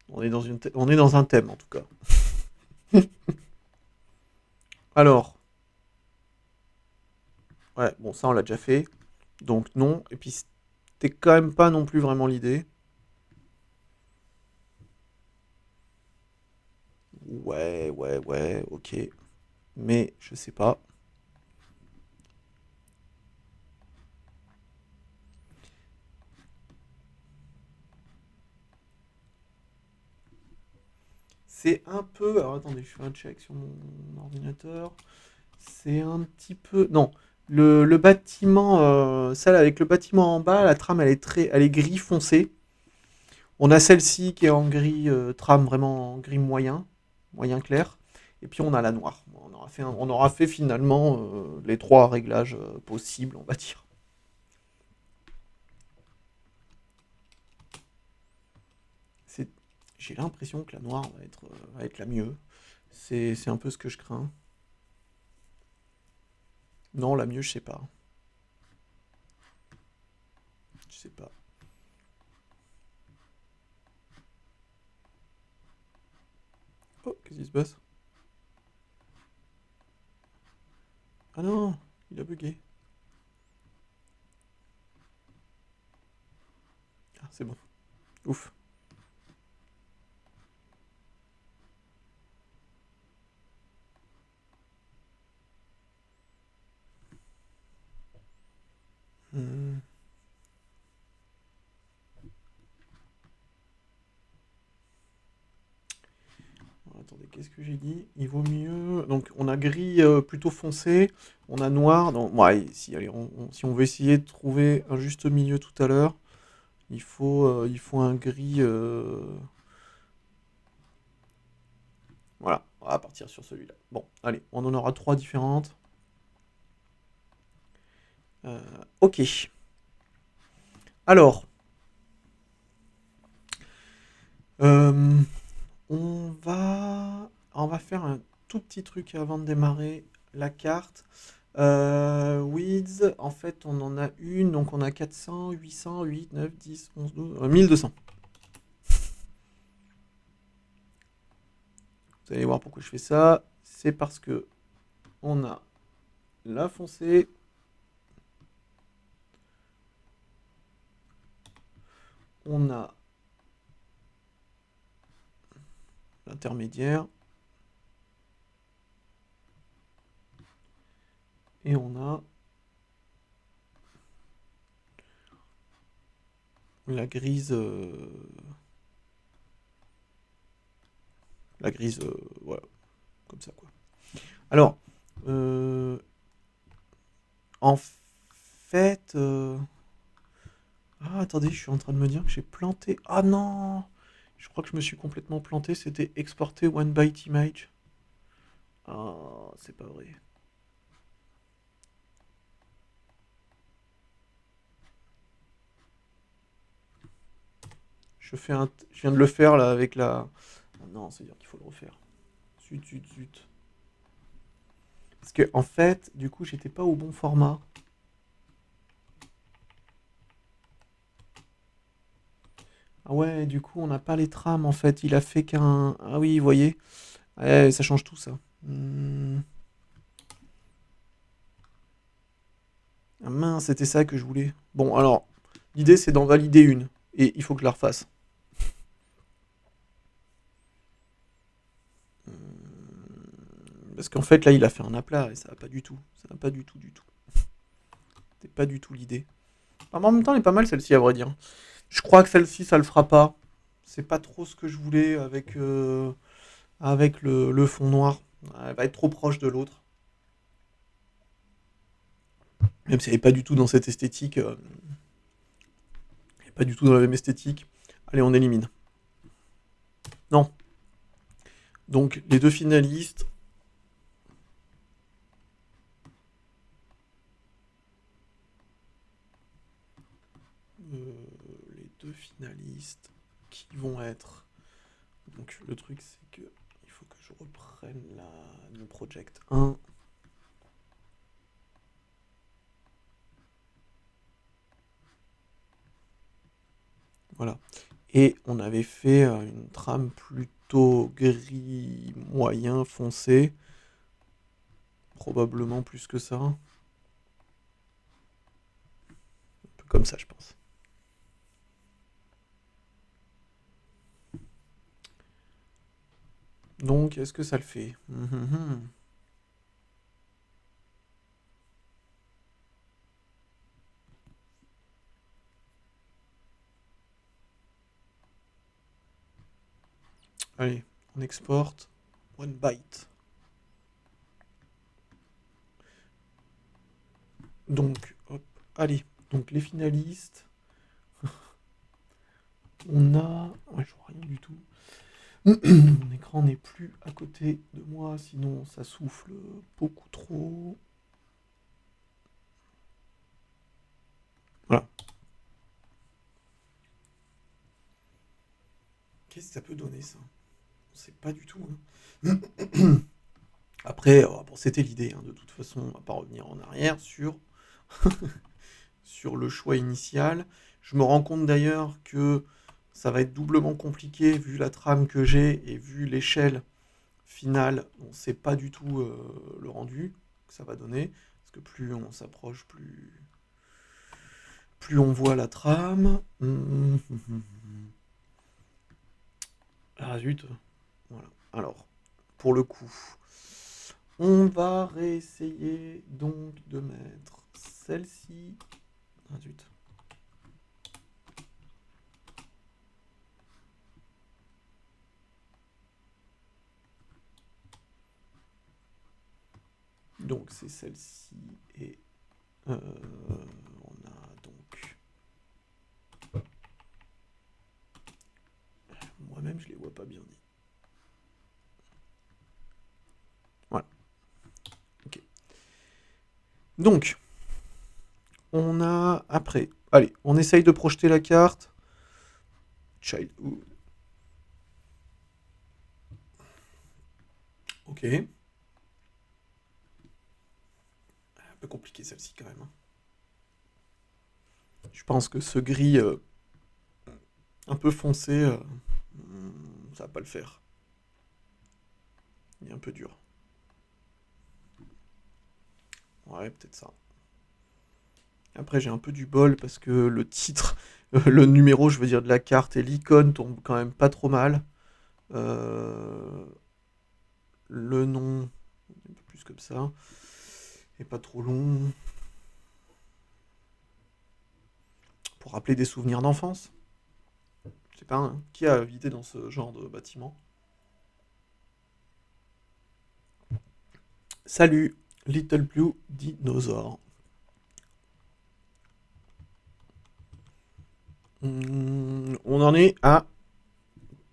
On est dans un thème en tout cas. Alors, ouais, bon, ça on l'a déjà fait. Donc non. Et puis c'était quand même pas non plus vraiment l'idée. Ouais, ouais, ouais, ok. Mais je sais pas. C'est un peu. Alors attendez, je fais un check sur mon ordinateur. C'est un petit peu. Non. Le bâtiment, celle avec le bâtiment en bas, la trame elle est gris foncé. On a celle-ci qui est en gris trame vraiment en gris moyen, moyen clair. Et puis on a la noire. On aura fait finalement les trois réglages possibles, on va dire. C'est- J'ai l'impression que la noire va être la mieux. C'est un peu ce que je crains. Non, la mieux, je sais pas. Je sais pas. Oh, qu'est-ce qui se passe? Ah non, il a bugué. Ah, c'est bon. Ouf. Hmm. Attendez, qu'est-ce que j'ai dit? Il vaut mieux... Donc, on a gris plutôt foncé, on a noir. Donc, ouais, si, allez, si on veut essayer de trouver un juste milieu tout à l'heure, il faut un gris... Voilà, on va partir sur celui-là. Bon, allez, on en aura 3 différentes. Ok. Alors, on va faire un tout petit truc avant de démarrer la carte. Weeds, en fait, on en a une, donc on a 400, 800, 8, 9, 10, 11, 12, 1200. Vous allez voir pourquoi je fais ça. C'est parce que on a la foncée, on a l'intermédiaire, et on a la grise, voilà, comme ça quoi. Alors, en fait, ah attendez, je suis en train de me dire que j'ai planté. Ah non, je crois que je me suis complètement planté. C'était exporter one byte image. Ah, c'est pas vrai. Je viens de le faire là avec la. Ah non, c'est-à-dire qu'il faut le refaire. Zut, zut, zut. Parce que en fait, du coup, j'étais pas au bon format. Ah ouais, du coup, on n'a pas les trames en fait. Il a fait qu'un. Ah oui, vous voyez. Ouais, ça change tout ça. Ah mince, c'était ça que je voulais. Bon, alors, l'idée c'est d'en valider une. Et il faut que je la refasse. Parce qu'en fait, là, il a fait un aplat et ça va pas du tout. Ça va pas du tout, du tout. C'était pas du tout l'idée. Ah, mais en même temps, elle est pas mal celle-ci, à vrai dire. Je crois que celle-ci, ça le fera pas. C'est pas trop ce que je voulais avec le fond noir. Elle va être trop proche de l'autre. Même si elle est pas du tout dans cette esthétique. Elle est pas du tout dans la même esthétique. Allez, on élimine. Non. Donc, les deux finalistes. Les deux finalistes qui vont être. Donc, le truc, c'est que il faut que je reprenne le Project 1. Voilà. Et on avait fait une trame plutôt gris moyen foncé. Probablement plus que ça. Un peu comme ça, je pense. Donc, est-ce que ça le fait? Allez, on exporte. One byte. Donc, hop, allez. Donc, les finalistes. On a... Ouais, je vois rien du tout. Mon écran n'est plus à côté de moi, sinon ça souffle beaucoup trop. Voilà. Qu'est-ce que ça peut donner ça? On sait pas du tout. Hein. Après, bon, c'était l'idée. Hein. De toute façon, on va pas revenir en arrière sur, sur le choix initial. Je me rends compte d'ailleurs que ça va être doublement compliqué vu la trame que j'ai et vu l'échelle finale. On ne sait pas du tout le rendu que ça va donner. Parce que plus on s'approche, plus on voit la trame. Ah zut. Voilà. Alors, pour le coup, on va réessayer donc de mettre celle-ci. Ah zut. Donc c'est celle-ci et on a donc... Moi-même je les vois pas bien dit. Voilà. Ok. Donc, on a après... Allez, on essaye de projeter la carte. Childhood. Ok. Un peu compliqué celle-ci quand même. Je pense que ce gris un peu foncé, ça va pas le faire. Il est un peu dur. Ouais, peut-être ça. Après, j'ai un peu du bol parce que le titre, le numéro, je veux dire, de la carte et l'icône tombent quand même pas trop mal. Le nom, un peu plus comme ça. Et pas trop long. Pour rappeler des souvenirs d'enfance. Je sais pas, hein, qui a habité dans ce genre de bâtiment. Salut, Little Blue Dinosaur. On en est à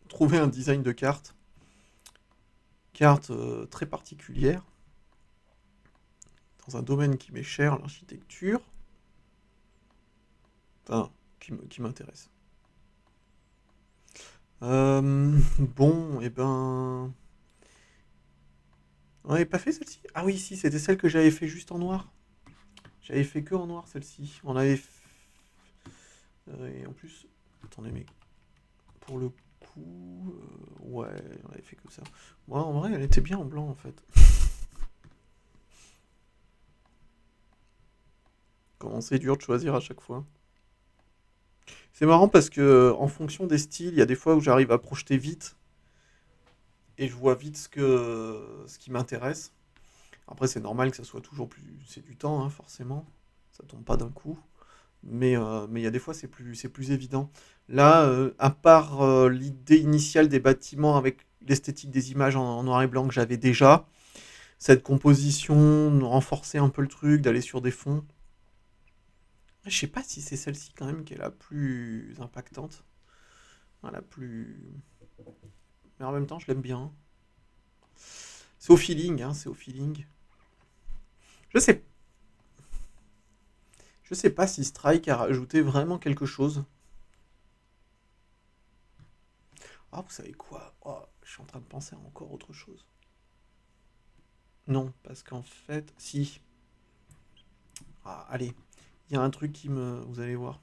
trouver un design de carte. Carte très particulière. Dans un domaine qui m'est cher, l'architecture. Enfin, qui m'intéresse. Bon, et ben... On n'avait pas fait celle-ci? Ah oui, si, c'était celle que j'avais fait juste en noir. J'avais fait que en noir celle-ci. On avait... et en plus... Attendez, mais... Pour le coup... ouais, on avait fait que ça. Moi, en vrai, elle était bien en blanc, en fait. Comment c'est dur de choisir à chaque fois. C'est marrant parce que en fonction des styles, il y a des fois où j'arrive à projeter vite et je vois vite ce qui m'intéresse. Après, c'est normal que ça soit toujours plus. C'est du temps, hein, forcément. Ça tombe pas d'un coup. Mais il y a des fois, c'est plus évident. Là, à part l'idée initiale des bâtiments avec l'esthétique des images en noir et blanc que j'avais déjà, cette composition, renforcer un peu le truc, d'aller sur des fonds. Je sais pas si c'est celle-ci quand même qui est la plus impactante. Enfin, la plus. Mais en même temps, je l'aime bien. C'est au feeling, hein, c'est au feeling. Je sais, je sais pas si Strike a rajouté vraiment quelque chose. Ah, vous savez quoi? Oh, je suis en train de penser à encore autre chose. Non, parce qu'en fait, si. Ah, allez, il y a un truc qui me. Vous allez voir.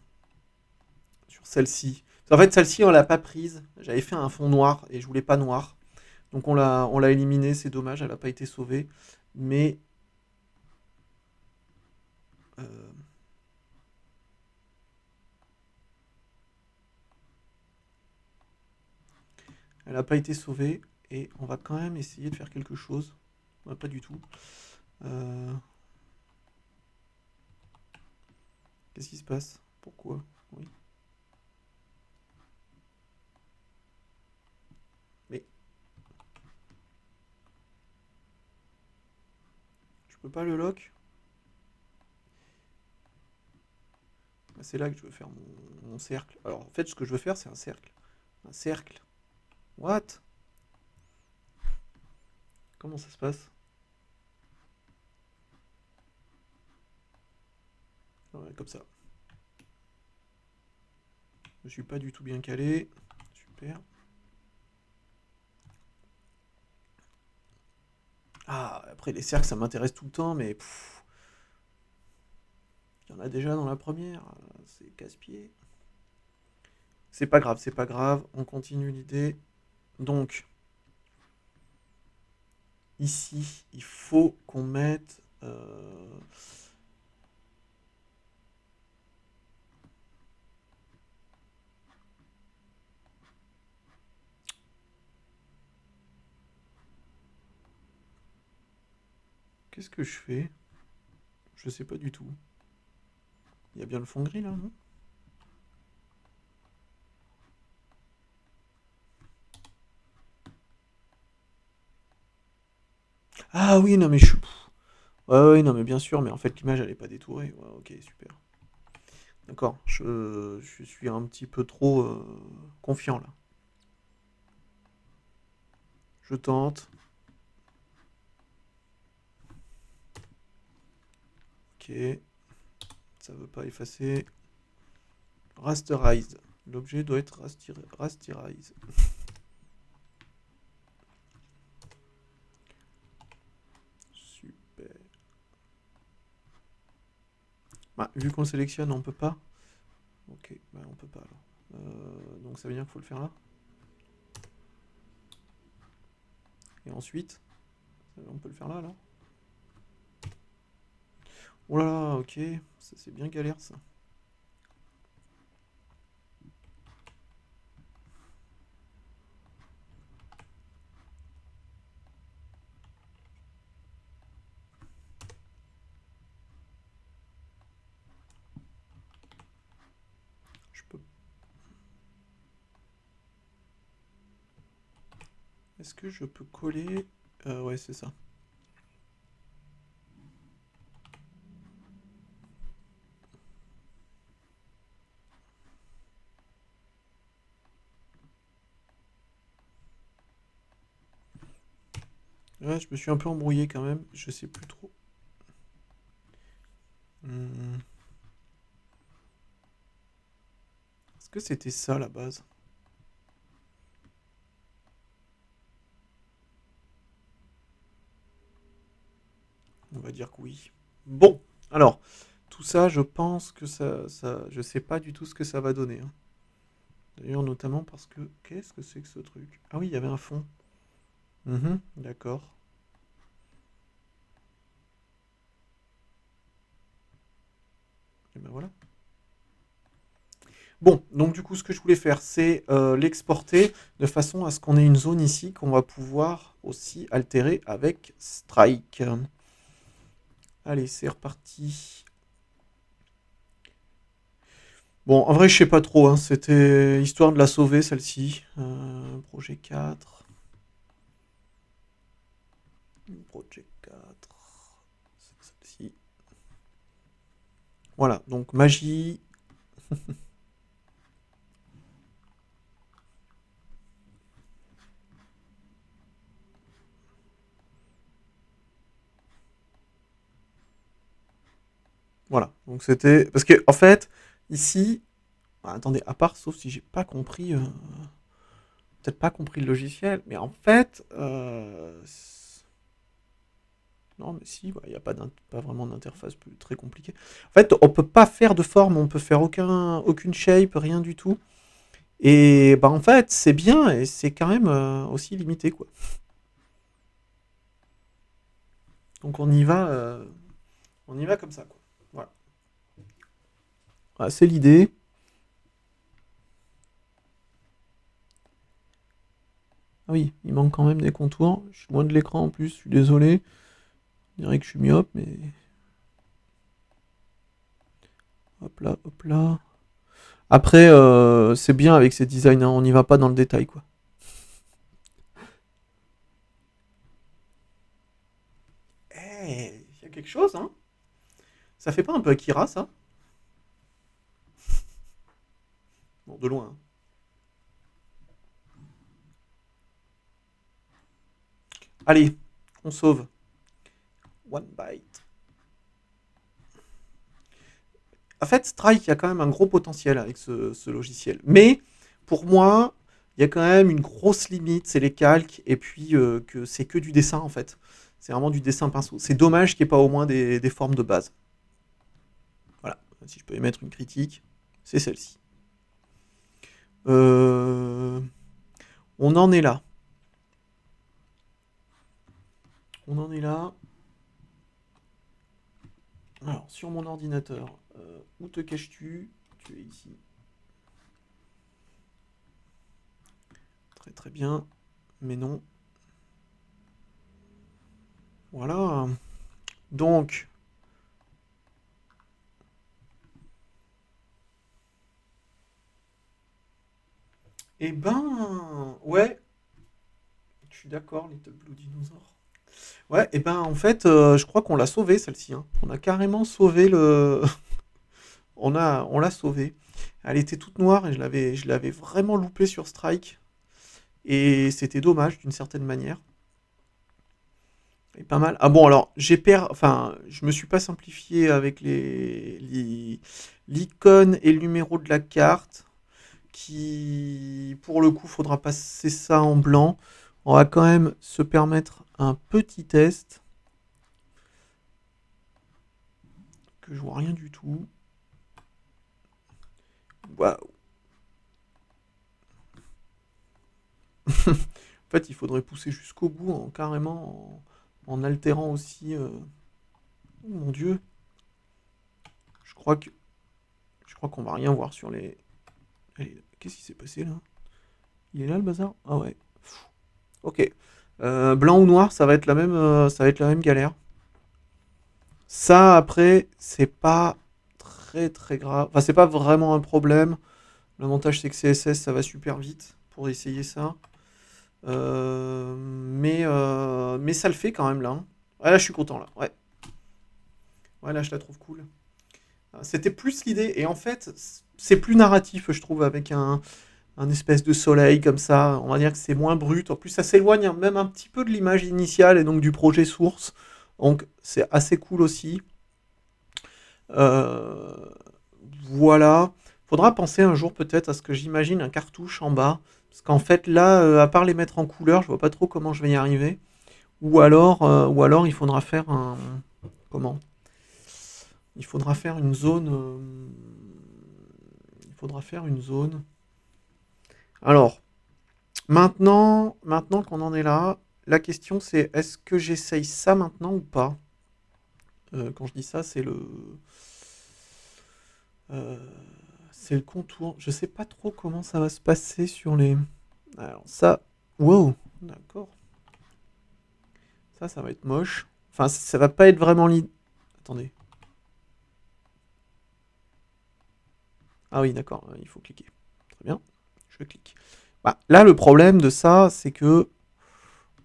Sur celle-ci. En fait, celle-ci, on l'a pas prise. J'avais fait un fond noir et je voulais pas noir. Donc on l'a éliminée, c'est dommage, elle n'a pas été sauvée. Mais. euh, elle n'a pas été sauvée. Et on va quand même essayer de faire quelque chose. Ouais, pas du tout. Euh, Qu'est-ce qui se passe? Pourquoi? Oui. Mais je peux pas le lock? Bah, c'est là que je veux faire mon cercle. Alors en fait, ce que je veux faire, c'est un cercle. Un cercle. What? Comment ça se passe? Ouais, comme ça. Je suis pas du tout bien calé. Super. Ah, après les cercles, ça m'intéresse tout le temps, mais il y en a déjà dans la première. C'est casse-pied. C'est pas grave, c'est pas grave. On continue l'idée. Donc, ici, il faut qu'on mette. Qu'est-ce que je fais? Je sais pas du tout. Il y a bien le fond gris là, non? Ah oui, non mais je suis. Ouais, ouais, non, mais bien sûr, mais en fait, l'image, elle est pas détourée. Ouais, ok, super. D'accord, je suis un petit peu trop confiant là. Je tente. Ok, ça veut pas effacer. Rasterize. L'objet doit être rasterize. Super. Bah, vu qu'on sélectionne, on peut pas. Ok, bah on peut pas alors. Donc ça veut dire qu'il faut le faire là. Et ensuite, on peut le faire là alors. Oh là là, ok, ça c'est bien galère ça. Je peux. Est-ce que je peux coller ouais, c'est ça. Ouais, je me suis un peu embrouillé quand même. Je sais plus trop. Est-ce que c'était ça la base? On va dire que oui. Bon, alors, tout ça, je pense que je sais pas du tout ce que ça va donner, hein. D'ailleurs, notamment parce que, qu'est-ce que c'est que ce truc? Ah oui, il y avait un fond. D'accord. Et ben voilà. Bon, donc du coup, ce que je voulais faire, c'est l'exporter de façon à ce qu'on ait une zone ici qu'on va pouvoir aussi altérer avec Strike. Allez, c'est reparti. Bon, en vrai, je sais pas trop, hein. C'était histoire de la sauver, celle-ci. Projet 4. Projet 4. C'est celle-ci. Voilà, donc magie. Voilà, donc c'était. Parce que, en fait, ici. Ah, attendez, à part, sauf si j'ai pas compris. Peut-être pas compris le logiciel, mais en fait. Non, mais si, il n'y a pas vraiment d'interface très compliquée. En fait, on peut pas faire de forme, on peut faire aucune shape, rien du tout. Et bah en fait, c'est bien et c'est quand même aussi limité, quoi. Donc on y va comme ça, quoi. Voilà. Voilà, c'est l'idée. Ah oui, il manque quand même des contours. Je suis loin de l'écran en plus, je suis désolé. Je dirais que je suis myope, mais. Hop là, hop là. Après, c'est bien avec ces designs, hein, on n'y va pas dans le détail, quoi. Eh, il y a quelque chose, hein. Ça fait pas un peu Akira, ça? Bon, de loin, hein. Allez, on sauve. One Byte. En fait, Strike, il y a quand même un gros potentiel avec ce logiciel. Mais, pour moi, il y a quand même une grosse limite, c'est les calques, et puis que c'est que du dessin, en fait. C'est vraiment du dessin pinceau. C'est dommage qu'il n'y ait pas au moins des formes de base. Voilà, si je peux émettre une critique, c'est celle-ci. Euh, On en est là. On en est là. Alors, sur mon ordinateur, où te caches-tu? Tu es ici. Très très bien. Mais non. Voilà. Donc, eh ben, ouais, je suis d'accord, Little Blue Dinosaur. Ouais, et ben en fait, je crois qu'on l'a sauvée celle-ci, hein. On a carrément sauvé le. On l'a sauvée. Elle était toute noire et je l'avais vraiment loupée sur Strike. Et c'était dommage d'une certaine manière. Et pas mal. Ah bon, alors, enfin, je me suis pas simplifié avec l'icône et le numéro de la carte, qui, pour le coup, faudra passer ça en blanc. On va quand même se permettre un petit test, que je vois rien du tout. Waouh. En fait, il faudrait pousser jusqu'au bout, carrément, en altérant aussi. Oh mon dieu, je crois que je crois qu'on va rien voir sur les. Allez, qu'est-ce qui s'est passé là? Il est là le bazar? Ah ouais. Ok. Blanc ou noir, ça va être la même galère. Ça, après, c'est pas très très grave. Enfin, c'est pas vraiment un problème. L'avantage, c'est que CSS, ça va super vite pour essayer ça. Mais ça le fait quand même là, hein. Ouais, là, je suis content là. Ouais. Ouais, là, je la trouve cool. C'était plus l'idée. Et en fait, c'est plus narratif, je trouve, avec un espèce de soleil comme ça. On va dire que c'est moins brut. En plus, ça s'éloigne même un petit peu de l'image initiale et donc du projet source. Donc, c'est assez cool aussi. Euh, voilà. Faudra penser un jour peut-être à ce que j'imagine un cartouche en bas. Parce qu'en fait, là, à part les mettre en couleur, je vois pas trop comment je vais y arriver. Ou alors il faudra faire un. Comment? Il faudra faire une zone. Il faudra faire une zone. Alors, maintenant qu'on en est là, la question c'est est-ce que j'essaye ça maintenant ou pas? Quand je dis ça, euh, c'est le contour. Je sais pas trop comment ça va se passer sur les. Alors ça, wow, d'accord. Ça va être moche. Enfin, ça va pas être vraiment l'idée. Attendez. Ah oui, d'accord, il faut cliquer. Très bien, je clique. Bah, là, le problème de ça, c'est que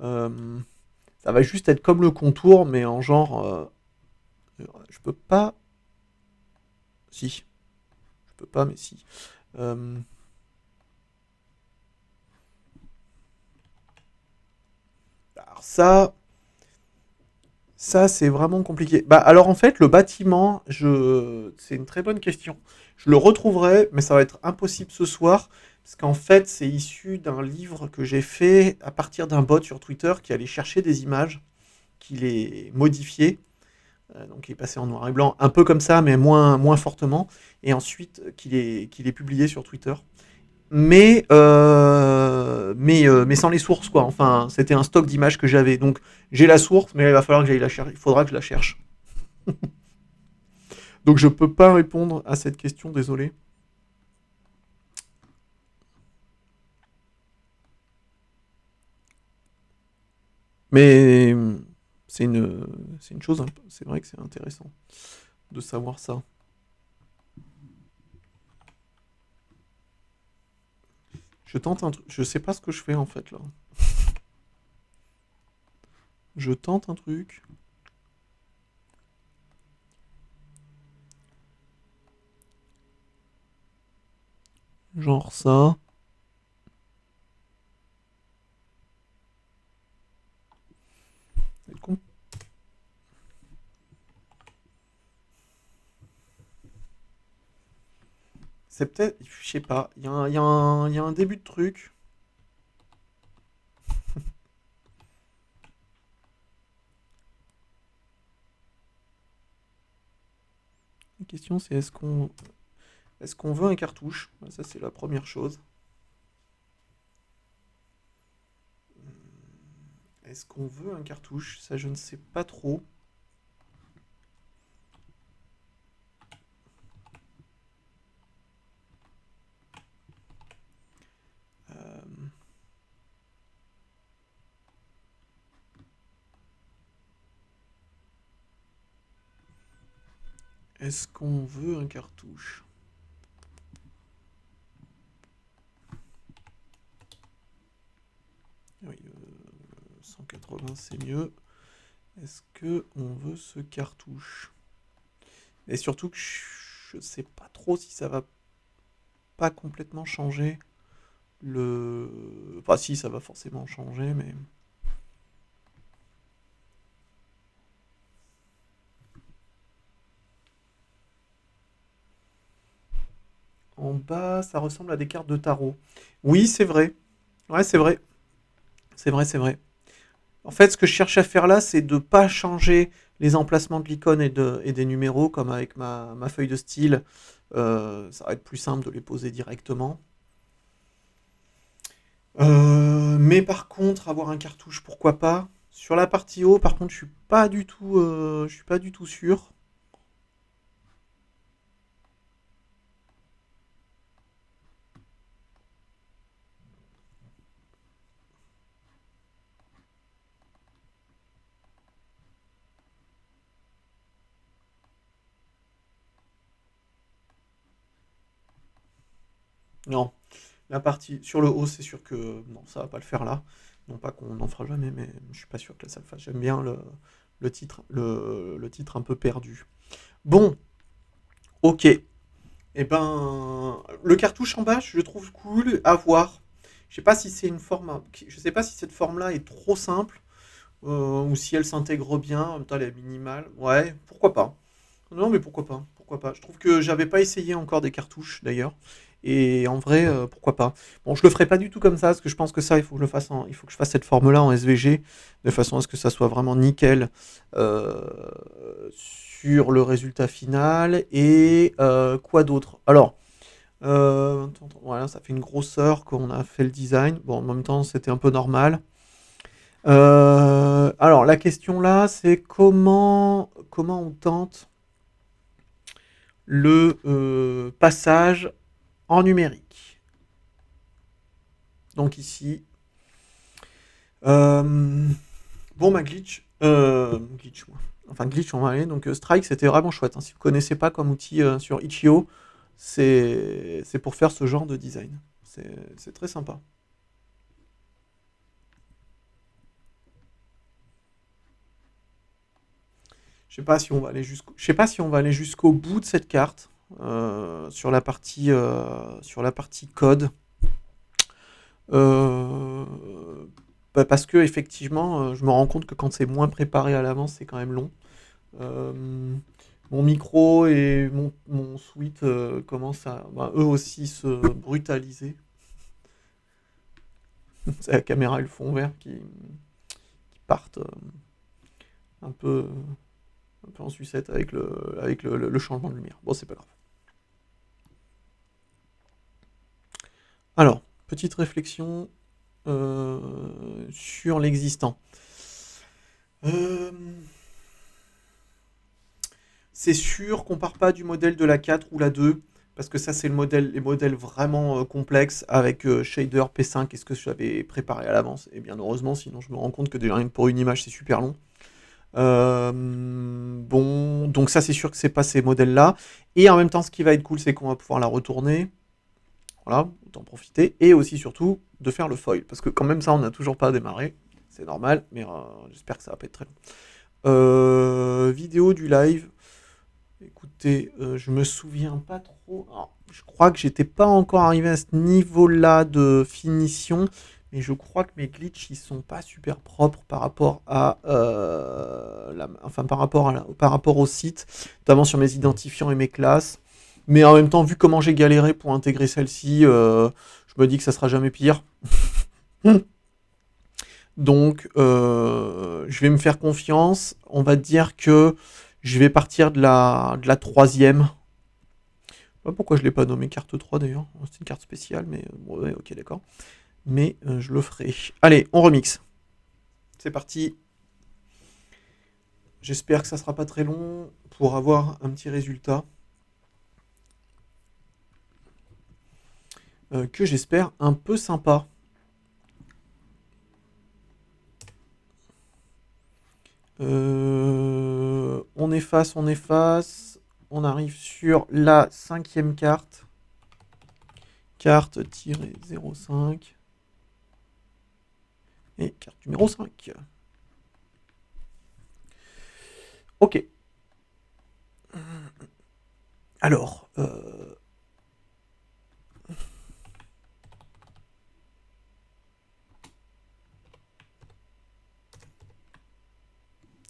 euh, ça va juste être comme le contour, mais en genre. Je peux pas. Si, je peux pas, mais si. Euh, alors ça c'est vraiment compliqué. Bah alors en fait, le bâtiment, c'est une très bonne question. Je le retrouverai, mais ça va être impossible ce soir, parce qu'en fait, c'est issu d'un livre que j'ai fait à partir d'un bot sur Twitter qui allait chercher des images, qui les modifiait, donc il est passé en noir et blanc, un peu comme ça, mais moins fortement, et ensuite qui les publiait sur Twitter. Mais sans les sources, quoi. Enfin, c'était un stock d'images que j'avais. Donc, j'ai la source, mais il va falloir que j'aille la chercher. Il faudra que je la cherche. Donc, je peux pas répondre à cette question, désolé. Mais c'est une chose, c'est vrai que c'est intéressant de savoir ça. Je tente un truc. Je sais pas ce que je fais en fait là. Je tente un truc. Genre ça. C'est peut-être. Je sais pas. Il y a un début de truc. La question c'est est-ce qu'on veut un cartouche? Ça c'est la première chose. Est-ce qu'on veut un cartouche? Ça, je ne sais pas trop. Euh, Est-ce qu'on veut un cartouche? Oui, 180 c'est mieux. Est-ce que on veut ce cartouche? Et surtout que je sais pas trop si ça va pas complètement changer le... Enfin si, ça va forcément changer, mais... En bas, ça ressemble à des cartes de tarot. Oui, c'est vrai. Ouais, c'est vrai. C'est vrai, c'est vrai. En fait, ce que je cherche à faire là, c'est de pas changer les emplacements de l'icône et des numéros, comme avec ma feuille de style. Ça va être plus simple de les poser directement. Mais par contre, avoir un cartouche, pourquoi pas. Sur la partie haut, par contre, je suis pas du tout sûr. Non, la partie sur le haut, c'est sûr que non, ça va pas le faire là. Non pas qu'on n'en fera jamais, mais je suis pas sûr que là ça le fasse. J'aime bien le titre un peu perdu. Bon, ok. Eh ben, le cartouche en bas, je le trouve cool à voir. Je sais pas si c'est une forme, je sais pas si cette forme-là est trop simple ou si elle s'intègre bien. En même temps, elle est minimale. Ouais, pourquoi pas. Non, mais pourquoi pas, pourquoi pas. Je trouve que j'avais pas essayé encore des cartouches d'ailleurs. Et en vrai, pourquoi pas. Bon, je le ferai pas du tout comme ça, parce que je pense que ça, il faut que je le fasse il faut que je fasse cette forme-là en SVG, de façon à ce que ça soit vraiment nickel euh, sur le résultat final. Et quoi d'autre? Alors, voilà, ça fait une grosseur qu'on a fait le design. Bon, en même temps, c'était un peu normal. Alors, la question là, c'est comment on tente le passage en numérique. Donc ici, euh, bon, ma glitch, glitch, moi. Enfin glitch, on va aller. Donc Strike, c'était vraiment chouette, hein. Si vous connaissez pas comme outil sur Itch.io, c'est pour faire ce genre de design. C'est très sympa. Je sais pas si on va aller jusqu'au bout de cette carte sur la partie code. Euh, Bah, parce que effectivement, je me rends compte que quand c'est moins préparé à l'avance, c'est quand même long. Euh, Mon micro et mon suite commencent à bah, eux aussi se brutaliser. C'est la caméra et le fond vert qui partent un peu, un peu en sucette avec le changement de lumière. Bon, c'est pas grave. Alors, petite réflexion sur l'existant. Euh, C'est sûr qu'on part pas du modèle de la 4 ou la 2, parce que ça, c'est les modèles vraiment complexes avec shader P5 et ce que j'avais préparé à l'avance. Et bien heureusement, sinon je me rends compte que déjà rien que pour une image, c'est super long. Bon, donc ça, c'est sûr que c'est pas ces modèles-là. Et en même temps, ce qui va être cool, c'est qu'on va pouvoir la retourner. Voilà, autant profiter. Et aussi, surtout, de faire le foil. Parce que quand même, ça, on n'a toujours pas démarré. C'est normal, mais j'espère que ça va pas être très long. Vidéo du live. Écoutez, je me souviens pas trop. Alors, je crois que j'étais pas encore arrivé à ce niveau-là de finition, mais je crois que mes glitches ils sont pas super propres par rapport à, enfin par rapport au site, notamment sur mes identifiants et mes classes. Mais en même temps, vu comment j'ai galéré pour intégrer celle-ci, je me dis que ça sera jamais pire. Donc, je vais me faire confiance. On va dire que je vais partir de la troisième. Je sais pas pourquoi je l'ai pas nommé carte 3 d'ailleurs. C'est une carte spéciale, mais bon, ouais, ok, d'accord. Mais je le ferai. Allez, on remix. C'est parti. J'espère que ça sera pas très long pour avoir un petit résultat. Que j'espère un peu sympa. On efface, on efface. On arrive sur la cinquième carte. Carte-05. Et carte numéro 5. Ok. Alors,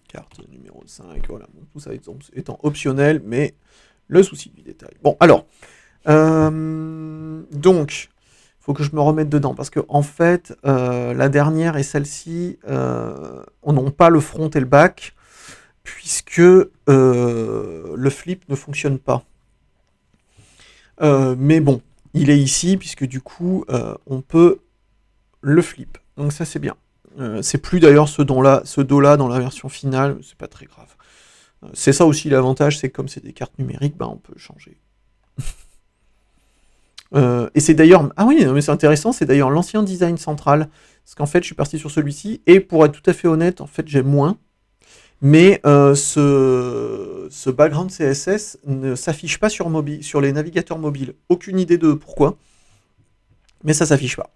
carte numéro 5, voilà, bon, tout ça étant optionnel, mais le souci du détail. Bon, alors, donc, il faut que je me remette dedans, parce que en fait, la dernière et celle-ci n'ont pas le front et le back, puisque le flip ne fonctionne pas. Mais bon, il est ici, puisque du coup, on peut le flip. Donc ça, c'est bien. C'est plus d'ailleurs ce dos-là dans la version finale, c'est pas très grave. C'est ça aussi l'avantage, c'est que comme c'est des cartes numériques, on peut changer. Et c'est d'ailleurs... Ah oui, mais c'est intéressant, c'est d'ailleurs l'ancien design central. Parce qu'en fait, je suis parti sur celui-ci, et pour être tout à fait honnête, en fait, j'aime moins. Mais ce background CSS ne s'affiche pas sur les navigateurs mobiles. Aucune idée de pourquoi, mais ça s'affiche pas.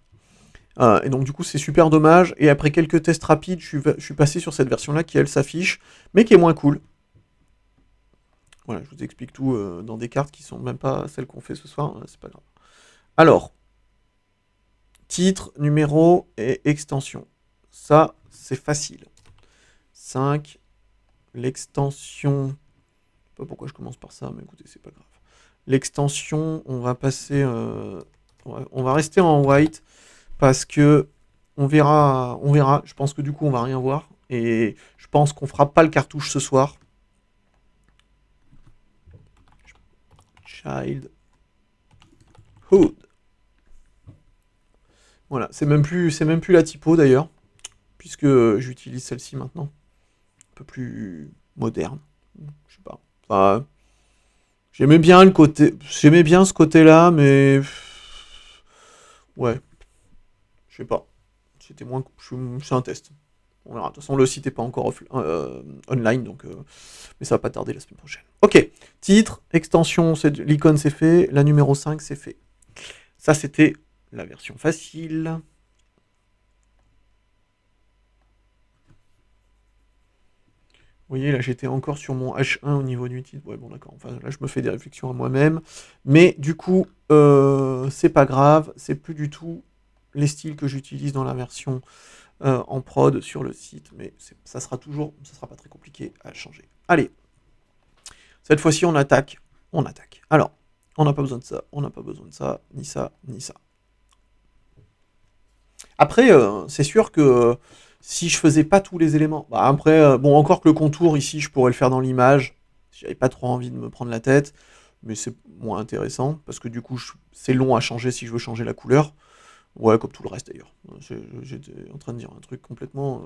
Et donc du coup c'est super dommage, et après quelques tests rapides, je suis passé sur cette version-là qui elle s'affiche, mais qui est moins cool. Voilà, je vous explique tout dans des cartes qui sont même pas celles qu'on fait ce soir, c'est pas grave. Alors, titre, numéro et extension. Ça, c'est facile. 5, l'extension... Je sais pas pourquoi je commence par ça, mais écoutez, c'est pas grave. L'extension, on va passer... on va rester en white, parce que on verra. Je pense que du coup, on va rien voir. Et je pense qu'on fera pas le cartouche ce soir. Childhood. Voilà, c'est même plus la typo d'ailleurs, puisque j'utilise celle-ci maintenant. Un peu plus moderne. Je sais pas. Enfin, j'aimais bien ce côté-là, mais ouais, je sais pas. C'était moins. C'est un test. On verra. De toute façon, le site n'est pas encore online, donc, mais ça va pas tarder la semaine prochaine. Ok, titre, extension, l'icône c'est fait, la numéro 5 c'est fait. Ça c'était la version facile. Vous voyez, là j'étais encore sur mon H1 au niveau du titre. Ouais, bon d'accord, enfin là je me fais des réflexions à moi-même. Mais du coup, c'est pas grave, c'est plus du tout les styles que j'utilise dans la version en prod sur le site, mais ça sera pas très compliqué à changer. Allez, cette fois-ci on attaque. Alors, on n'a pas besoin de ça, ni ça, ni ça. Après, c'est sûr que si je faisais pas tous les éléments, après, bon, encore que le contour ici, je pourrais le faire dans l'image, si j'avais pas trop envie de me prendre la tête, mais c'est moins intéressant, parce que du coup, c'est long à changer si je veux changer la couleur. Ouais, comme tout le reste d'ailleurs. J'étais en train de dire un truc complètement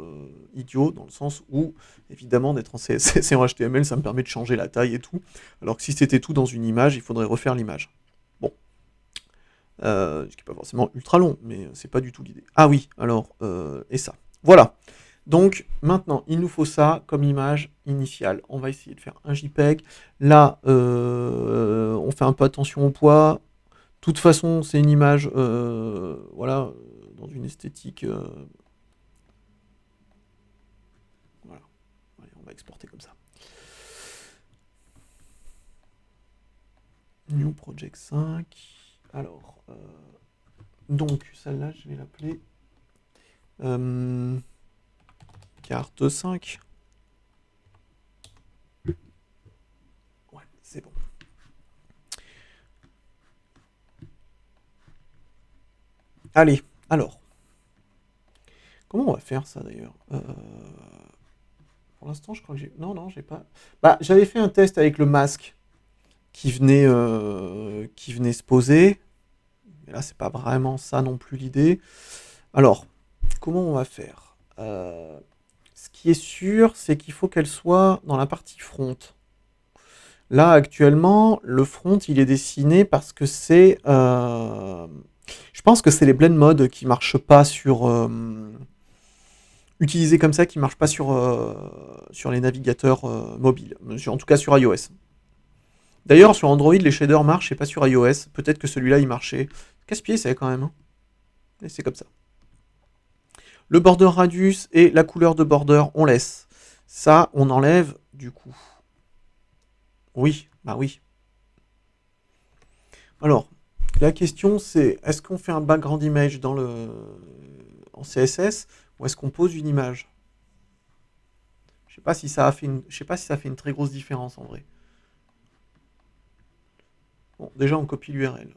idiot, dans le sens où, évidemment, d'être en CSS et en HTML, ça me permet de changer la taille et tout, alors que si c'était tout dans une image, il faudrait refaire l'image. Bon. Ce qui n'est pas forcément ultra long, mais c'est pas du tout l'idée. Ah oui, alors, et ça. Voilà. Donc, maintenant, il nous faut ça comme image initiale. On va essayer de faire un JPEG. Là, on fait un peu attention au poids. De toute façon, c'est une image, voilà, dans une esthétique... voilà. Allez, on va exporter comme ça. New Project 5. Alors, donc, celle-là, je vais l'appeler carte 5. Ouais, c'est bon. Allez, alors. Comment on va faire ça d'ailleurs Pour l'instant, je crois que j'ai... Non, j'ai pas... j'avais fait un test avec le masque qui venait se poser. Mais là, c'est pas vraiment ça non plus l'idée. Alors, comment on va faire Ce qui est sûr, c'est qu'il faut qu'elle soit dans la partie front. Là, actuellement, le front, il est dessiné parce que c'est... je pense que c'est les blend modes qui marchent pas sur... utilisés comme ça, qui marchent pas sur les navigateurs mobiles. En tout cas, sur iOS. D'ailleurs, sur Android, les shaders marchent et pas sur iOS. Peut-être que celui-là, il marchait. Casse-pied, c'est quand même. Hein. Et c'est comme ça. Le border radius et la couleur de border, on laisse. Ça, on enlève du coup. Oui, bah oui. Alors, la question c'est, est-ce qu'on fait un background image en CSS ou est-ce qu'on pose une image? Je sais pas si ça a fait je sais pas si ça fait une très grosse différence en vrai. Bon, déjà on copie l'URL.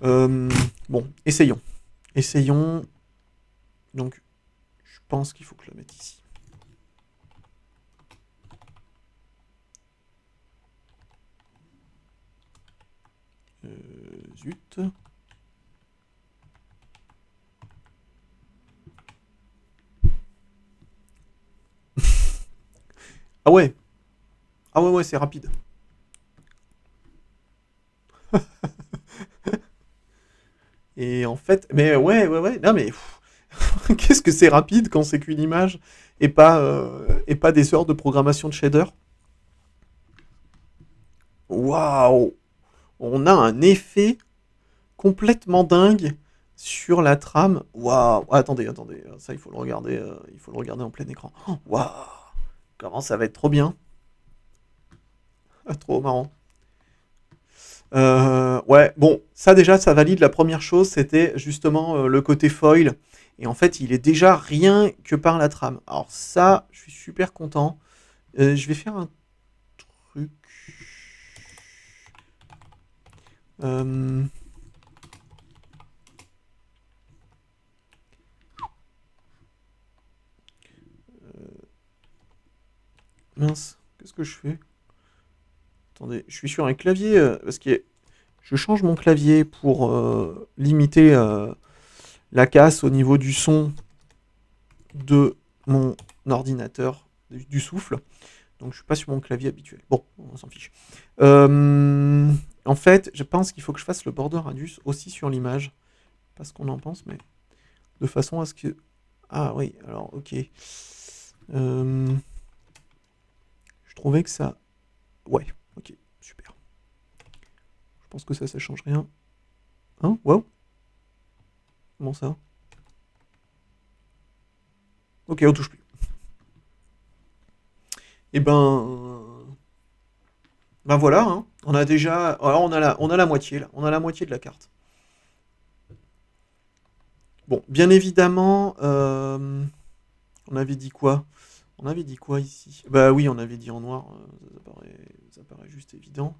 Bon, essayons. Essayons. Donc, je pense qu'il faut que je le mette ici. Zut. Ah ouais. Ah ouais, ouais, c'est rapide. Et en fait, mais ouais, ouais, ouais. Non mais qu'est-ce que c'est rapide quand c'est qu'une image et pas des heures de programmation de shader. Waouh. On a un effet complètement dingue sur la trame. Waouh. Attendez, attendez. Ça, il faut le regarder. Il faut le regarder en plein écran. Waouh. Comment ça va être trop bien. Trop marrant. Ouais, bon, ça déjà, ça valide. La première chose, c'était justement le côté foil. Et en fait, il est déjà rien que par la trame. Alors ça, je suis super content. Je vais faire un truc. Euh, Mince, qu'est-ce que je fais? Attendez, je suis sur un clavier parce que je change mon clavier pour limiter la casse au niveau du son de mon ordinateur, du souffle. Donc je suis pas sur mon clavier habituel. Bon, on s'en fiche. En fait, je pense qu'il faut que je fasse le border radius aussi sur l'image. Pas ce qu'on en pense, mais de façon à ce que... Ah oui, alors ok. Je trouvais que ça... Ouais, ok, super. Je pense que ça change rien. Hein? Wow. Comment ça? Ok, on touche plus. Et ben voilà, hein. On a déjà... Alors on a la moitié, là. On a la moitié de la carte. Bon, bien évidemment, on avait dit quoi? On avait dit quoi ici? Bah oui, on avait dit en noir, ça paraît juste évident.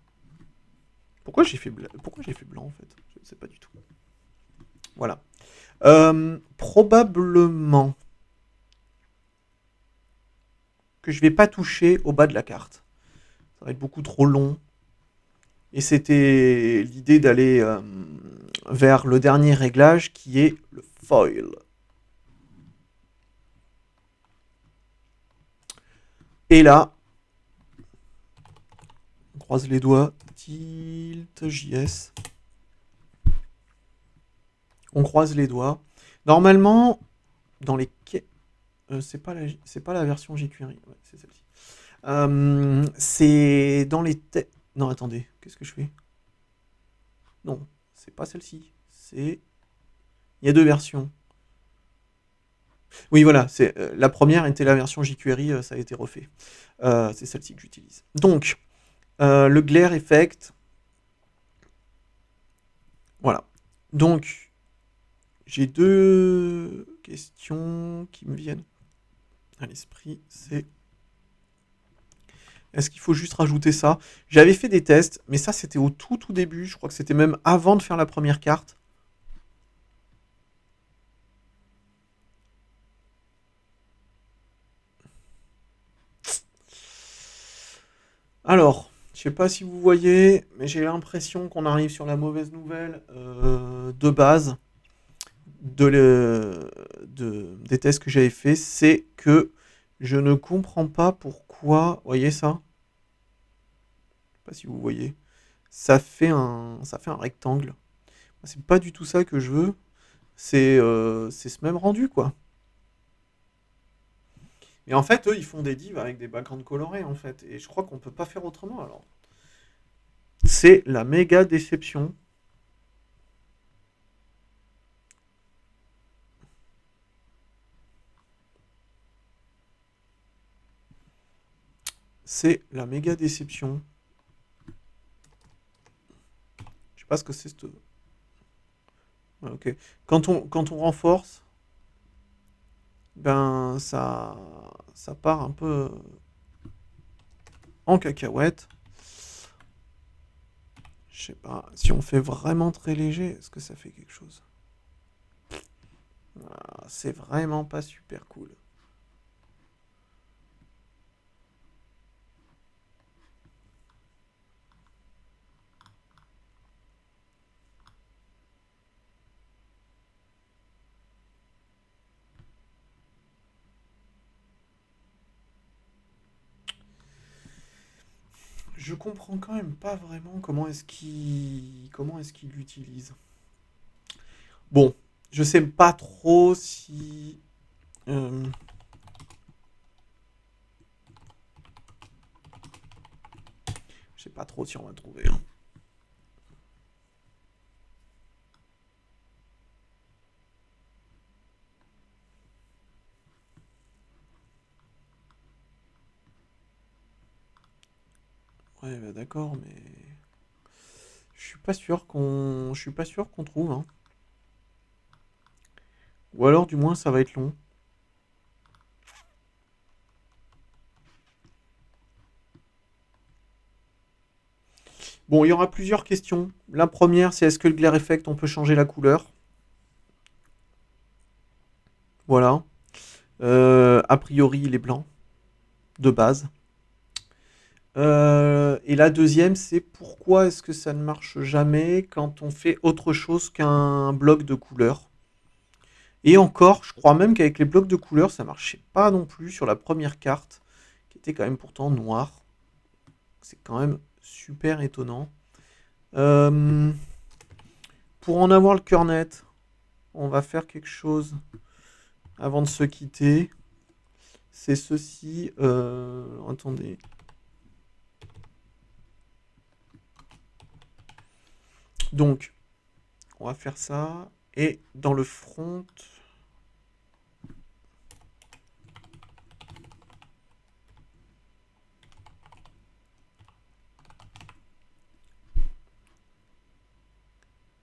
Pourquoi j'ai fait blanc en fait? Je ne sais pas du tout. Voilà. Probablement que je vais pas toucher au bas de la carte. Ça va être beaucoup trop long. Et c'était l'idée d'aller vers le dernier réglage qui est le foil. Et là, on croise les doigts. Tilt JS. On croise les doigts. Normalement, dans les c'est pas la version jQuery, ouais, c'est celle-ci. C'est dans les non, attendez, qu'est-ce que je fais? Non, c'est pas celle-ci. Il y a deux versions. Oui, voilà, la première était la version jQuery, ça a été refait. C'est celle-ci que j'utilise. Donc, le glare effect. Voilà. Donc, j'ai deux questions qui me viennent à l'esprit. C'est est-ce qu'il faut juste rajouter ça? J'avais fait des tests, mais ça c'était au tout début. Je crois que c'était même avant de faire la première carte. Alors, je sais pas si vous voyez, mais j'ai l'impression qu'on arrive sur la mauvaise nouvelle de base des tests que j'avais fait. C'est que je ne comprends pas pourquoi. Vous voyez ça? Je sais pas si vous voyez. Ça fait un rectangle. C'est pas du tout ça que je veux. C'est ce même rendu, quoi. Et en fait, eux, ils font des divs avec des backgrounds colorés, en fait. Et je crois qu'on peut pas faire autrement, alors. C'est la méga déception. C'est la méga déception. Je sais pas ce que c'est cette... Ouais, ok. Quand on renforce, ben ça part un peu en cacahuète. Je sais pas, si on fait vraiment très léger, est-ce que ça fait quelque chose? Ah, c'est vraiment pas super cool. Je comprends quand même pas vraiment comment est-ce qu'il l'utilise. Bon, je sais pas trop si euh, je sais pas trop si on va trouver, hein. Ouais, bah d'accord, mais je suis pas sûr qu'on trouve, hein. Ou alors du moins ça va être long. Bon, il y aura plusieurs questions. La première, c'est est-ce que le glare effect, on peut changer la couleur? Voilà. A priori, il est blanc, de base. Et la deuxième, c'est pourquoi est-ce que ça ne marche jamais quand on fait autre chose qu'un bloc de couleur? Et encore, je crois même qu'avec les blocs de couleur, ça marchait pas non plus sur la première carte, qui était quand même pourtant noire. C'est quand même super étonnant. Euh, pour en avoir le cœur net, on va faire quelque chose avant de se quitter. C'est ceci. Attendez. Donc, on va faire ça. Et dans le front.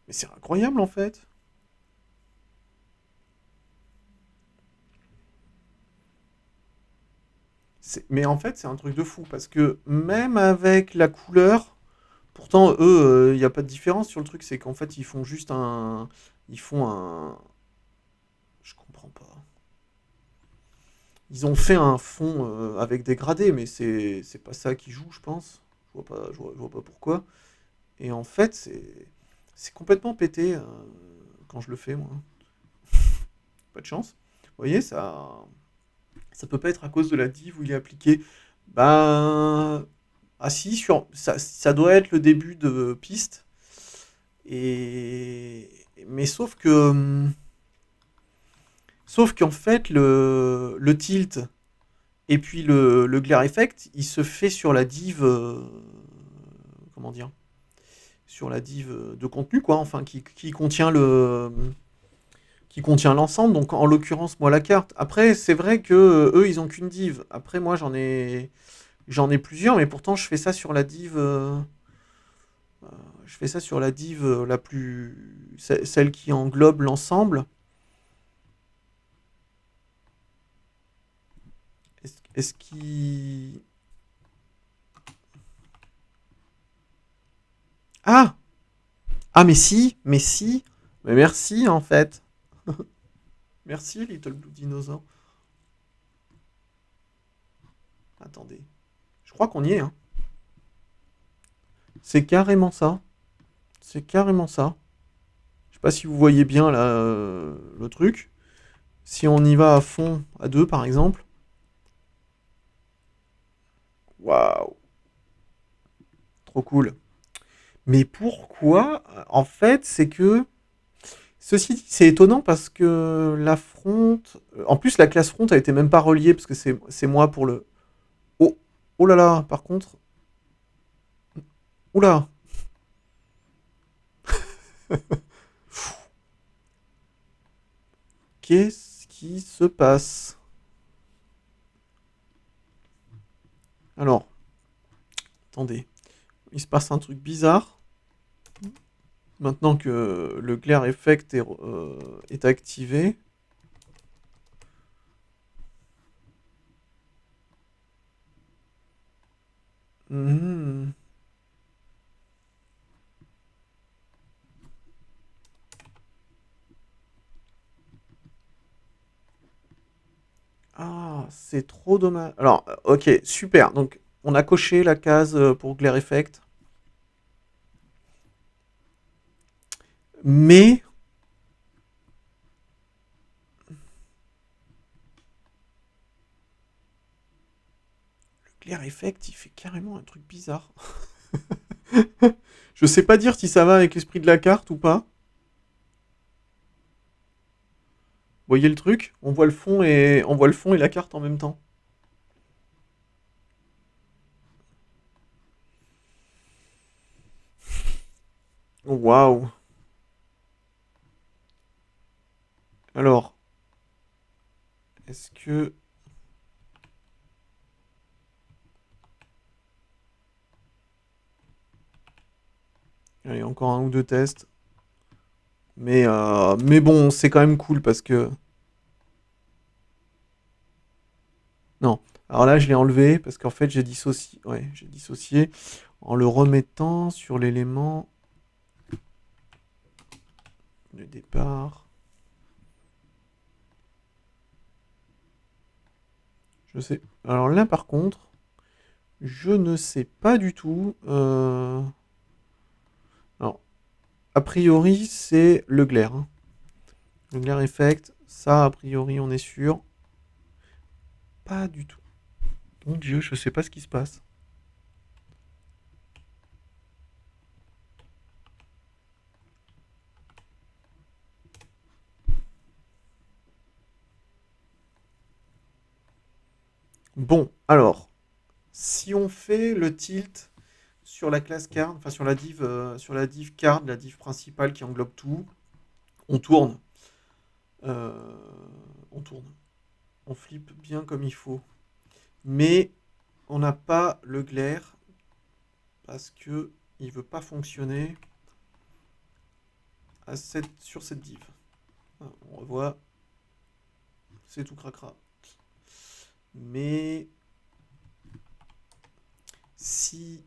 Mais c'est incroyable en fait. Mais en fait, c'est un truc de fou parce que même avec la couleur, pourtant eux, il n'y a pas de différence sur le truc. C'est qu'en fait, ils font juste un. Ils font un. Je comprends pas. Ils ont fait un fond avec des gradés, mais c'est pas ça qui joue, je pense. Je vois pas pourquoi. Et en fait, c'est complètement pété quand je le fais, moi. Pas de chance. Vous voyez, ça peut pas être à cause de la div où il est appliqué. Ben. Ah si, ça doit être le début de piste. Et. Mais sauf qu'en fait, le tilt et puis le glare effect, il se fait sur la div. Comment dire? Sur la div de contenu, quoi. Enfin, qui contient l'ensemble. Donc, en l'occurrence, moi, la carte. Après, c'est vrai que eux, ils ont qu'une div. Après, moi, j'en ai plusieurs, mais pourtant, je fais ça sur la div. Je fais ça sur la div la plus. Celle qui englobe l'ensemble. Est-ce qu'il. Ah! Ah, mais si! Mais si! Mais merci, en fait. Merci, Little Blue Dinosaur. Attendez. Je crois qu'on y est, hein. C'est carrément ça. C'est carrément ça. Je sais pas si vous voyez bien là le truc. Si on y va à fond, à deux par exemple. Waouh! Trop cool. Mais pourquoi? En fait, c'est que. Ceci dit, c'est étonnant parce que la front. En plus, la classe front a été même pas reliée parce que c'est moi pour le. Oh! Oh là là, par contre. Oula! Qu'est-ce qui se passe? Alors. Attendez. Il se passe un truc bizarre. Maintenant que le glare effect est activé. Mmh. Ah, c'est trop dommage. Alors, ok, super. Donc, on a coché la case pour glare effect. Mais le glare effect, il fait carrément un truc bizarre. Je sais pas dire si ça va avec l'esprit de la carte ou pas. Vous voyez le truc? On voit le fond et la carte en même temps. Waouh. Alors, est-ce que... Allez, encore un ou deux tests. Mais bon, c'est quand même cool parce que... Non. Alors là, je l'ai enlevé parce qu'en fait, j'ai dissocié. Ouais, j'ai dissocié en le remettant sur l'élément de départ. Je sais. Alors là, par contre, je ne sais pas du tout. Alors, a priori, c'est le glare. Hein. Le glare effect, ça, a priori, on est sûr. Pas du tout. Mon Dieu, je sais pas ce qui se passe. Bon, alors, si on fait le tilt sur la classe card, enfin sur la div card, la div principale qui englobe tout, on tourne. Euh, on tourne. On flippe bien comme il faut. Mais on n'a pas le glare parce que il veut pas fonctionner sur cette div. On revoit, c'est tout cracra. Mais si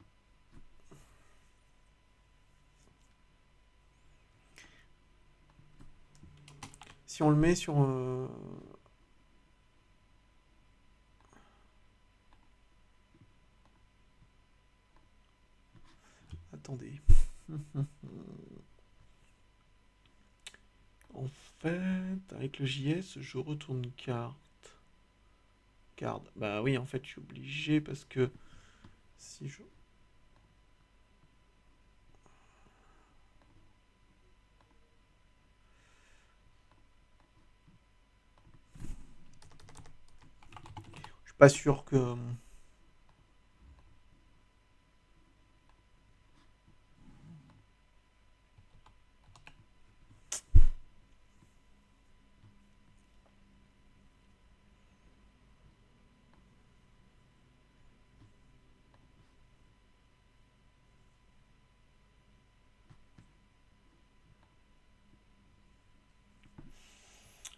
on le met sur attendez. En fait, avec le JS, je retourne carte. Card. Bah oui, en fait, je suis obligé parce que si je... Je suis pas sûr que...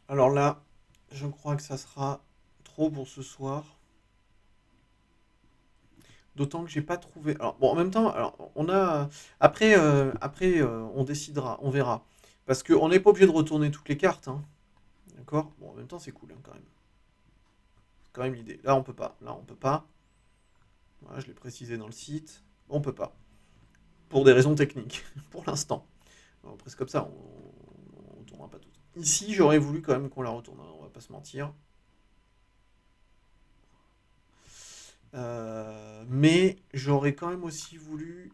Alors là, je crois que ça sera trop pour ce soir. D'autant que j'ai pas trouvé. Alors bon, en même temps, alors on a on décidera, on verra, parce qu'on n'est pas obligé de retourner toutes les cartes, hein. D'accord. Bon, en même temps, c'est cool hein, quand même. C'est quand même l'idée. Là, on peut pas. Là, on peut pas. Voilà, je l'ai précisé dans le site. On peut pas. Pour des raisons techniques, pour l'instant. Presque comme ça, on retournera pas toutes. Ici, j'aurais voulu quand même qu'on la retourne. Hein, on va pas se mentir. Mais j'aurais quand même aussi voulu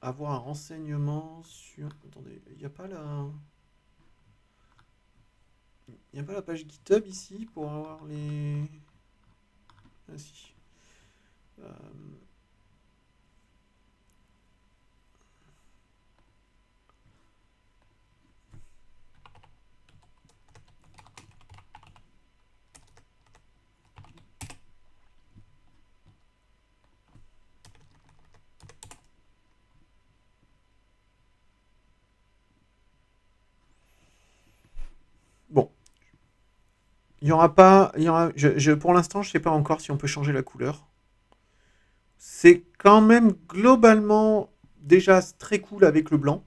avoir un renseignement sur... Attendez, il n'y a pas la... Il n'y a pas la page GitHub ici pour avoir les... Ah si. Euh, Il y aura pas, il y aura, pour l'instant, je sais pas encore si on peut changer la couleur. C'est quand même globalement déjà très cool avec le blanc.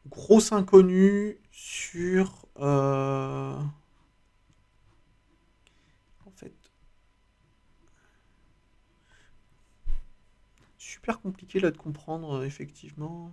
Grosse inconnue sur, en fait, super compliqué là de comprendre effectivement.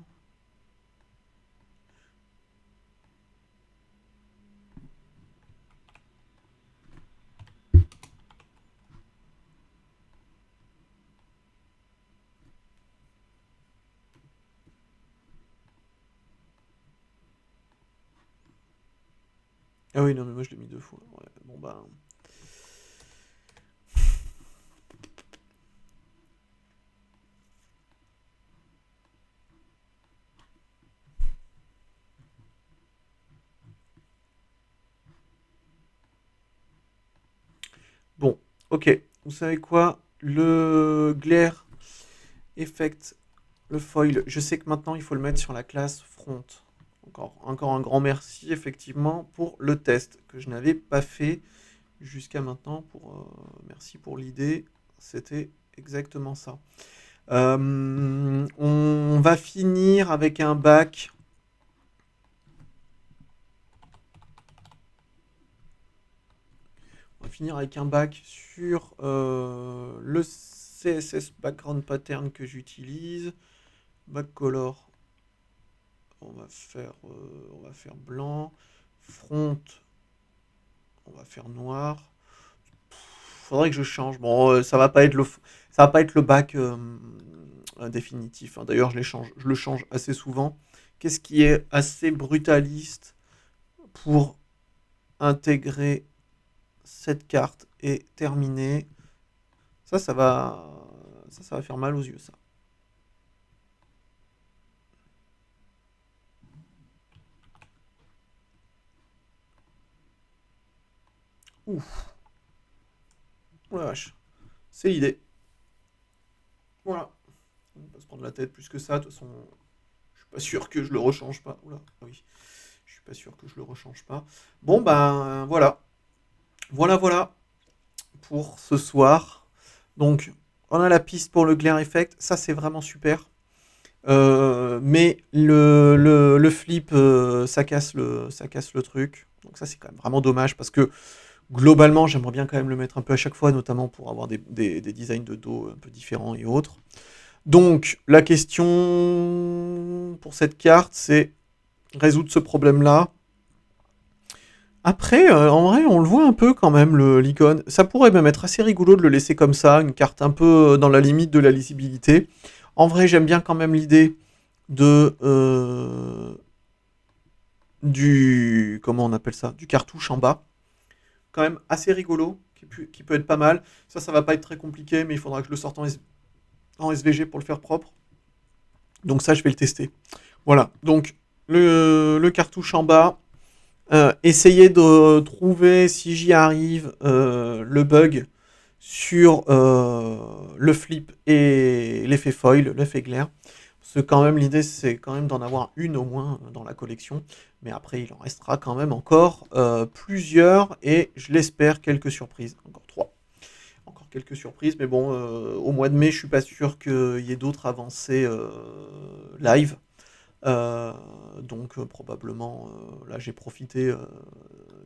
Ah oui, non, mais moi je l'ai mis deux fois. Ouais, bon bah. Bon, ok. Vous savez quoi? Le glare effect, le foil, je sais que maintenant il faut le mettre sur la classe front. Encore un grand merci effectivement pour le test que je n'avais pas fait jusqu'à maintenant. Merci pour l'idée. C'était exactement ça. On va finir avec un bac. On va finir avec un bac sur le CSS background pattern que j'utilise. Backcolor, on va faire blanc. Front, on va faire noir. Faudrait que je change. Bon, ça va pas être le bac définitif, hein. D'ailleurs, je le change assez souvent. Qu'est-ce qui est assez brutaliste pour intégrer cette carte et terminer? Ça va, ça va faire mal aux yeux, ça. Ouf, oh la vache, c'est l'idée. Voilà. On va pas se prendre la tête plus que ça. De toute façon, je suis pas sûr que je le rechange pas. Oula, ah oui. Je suis pas sûr que je le rechange pas. Bon, ben voilà. Voilà pour ce soir. Donc, on a la piste pour le glare effect. Ça, c'est vraiment super. Mais le flip, ça casse le truc. Donc ça, c'est quand même vraiment dommage parce que globalement, j'aimerais bien quand même le mettre un peu à chaque fois, notamment pour avoir des designs de dos un peu différents et autres. Donc, la question pour cette carte, c'est résoudre ce problème-là. Après, en vrai, on le voit un peu quand même, l'icône. Ça pourrait même être assez rigolo de le laisser comme ça, une carte un peu dans la limite de la lisibilité. En vrai, j'aime bien quand même l'idée de du comment on appelle ça, du cartouche en bas. Quand même assez rigolo, qui peut être pas mal. Ça va pas être très compliqué, mais il faudra que je le sorte en SVG pour le faire propre. Donc ça, je vais le tester. Voilà. Donc le cartouche en bas. Essayer de trouver, si j'y arrive, le bug sur le flip et l'effet foil, l'effet glaire. Parce que quand même, l'idée, c'est quand même d'en avoir une au moins dans la collection. Mais après, il en restera quand même encore plusieurs et je l'espère, quelques surprises. Encore trois. Encore quelques surprises, mais bon, au mois de mai, je suis pas sûr qu'il y ait d'autres avancées live. Donc probablement, là j'ai profité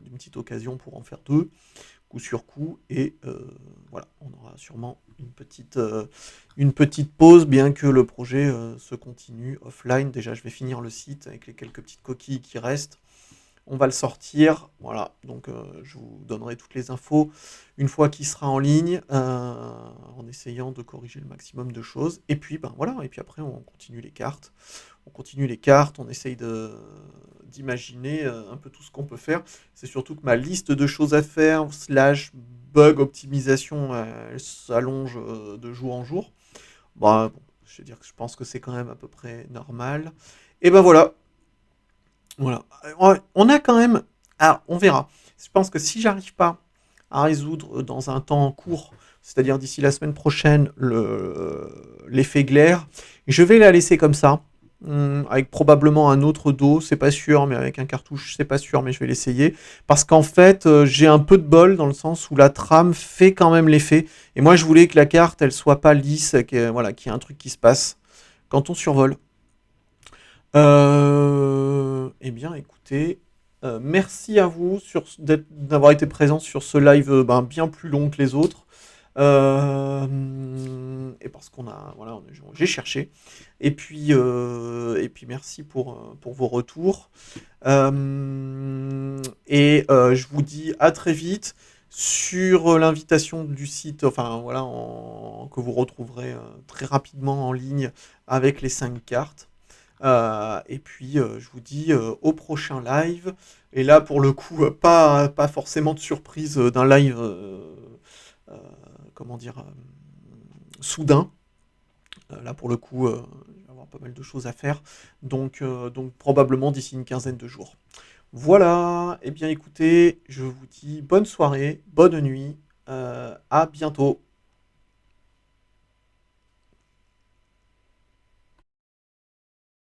d'une petite occasion pour en faire deux, coup sur coup, et voilà, on aura sûrement une petite pause, bien que le projet se continue offline. Déjà, je vais finir le site avec les quelques petites coquilles qui restent. On va le sortir, voilà, donc je vous donnerai toutes les infos une fois qu'il sera en ligne, en essayant de corriger le maximum de choses. Et puis, ben voilà, et puis après on continue les cartes. On continue les cartes, on essaye d'imaginer un peu tout ce qu'on peut faire. C'est surtout que ma liste de choses à faire, slash bug optimisation, elle s'allonge de jour en jour. Bon, je veux dire que je pense que c'est quand même à peu près normal. Et ben voilà, voilà. On a quand même. Alors, on verra. Je pense que si j'arrive pas à résoudre dans un temps court, c'est-à-dire d'ici la semaine prochaine, l'effet glaire, je vais la laisser comme ça. avec probablement un autre dos, c'est pas sûr, mais avec un cartouche, c'est pas sûr, mais je vais l'essayer. Parce qu'en fait, j'ai un peu de bol dans le sens où la trame fait quand même l'effet. Et moi, je voulais que la carte, elle soit pas lisse, voilà, qu'il y ait un truc qui se passe quand on survole. Eh bien, écoutez, merci à vous d'avoir été présent sur ce live bien plus long que les autres. Et parce qu'on a, voilà, j'ai cherché. Et puis merci pour vos retours. Je vous dis à très vite sur l'invitation du site, enfin voilà, que vous retrouverez très rapidement en ligne avec les 5 cartes. Je vous dis au prochain live. Et là, pour le coup, pas forcément de surprise d'un live, euh, comment dire, soudain. Là, pour le coup, je vais avoir pas mal de choses à faire. Donc probablement d'ici une quinzaine de jours. Voilà. Eh bien, écoutez, je vous dis bonne soirée, bonne nuit. À bientôt.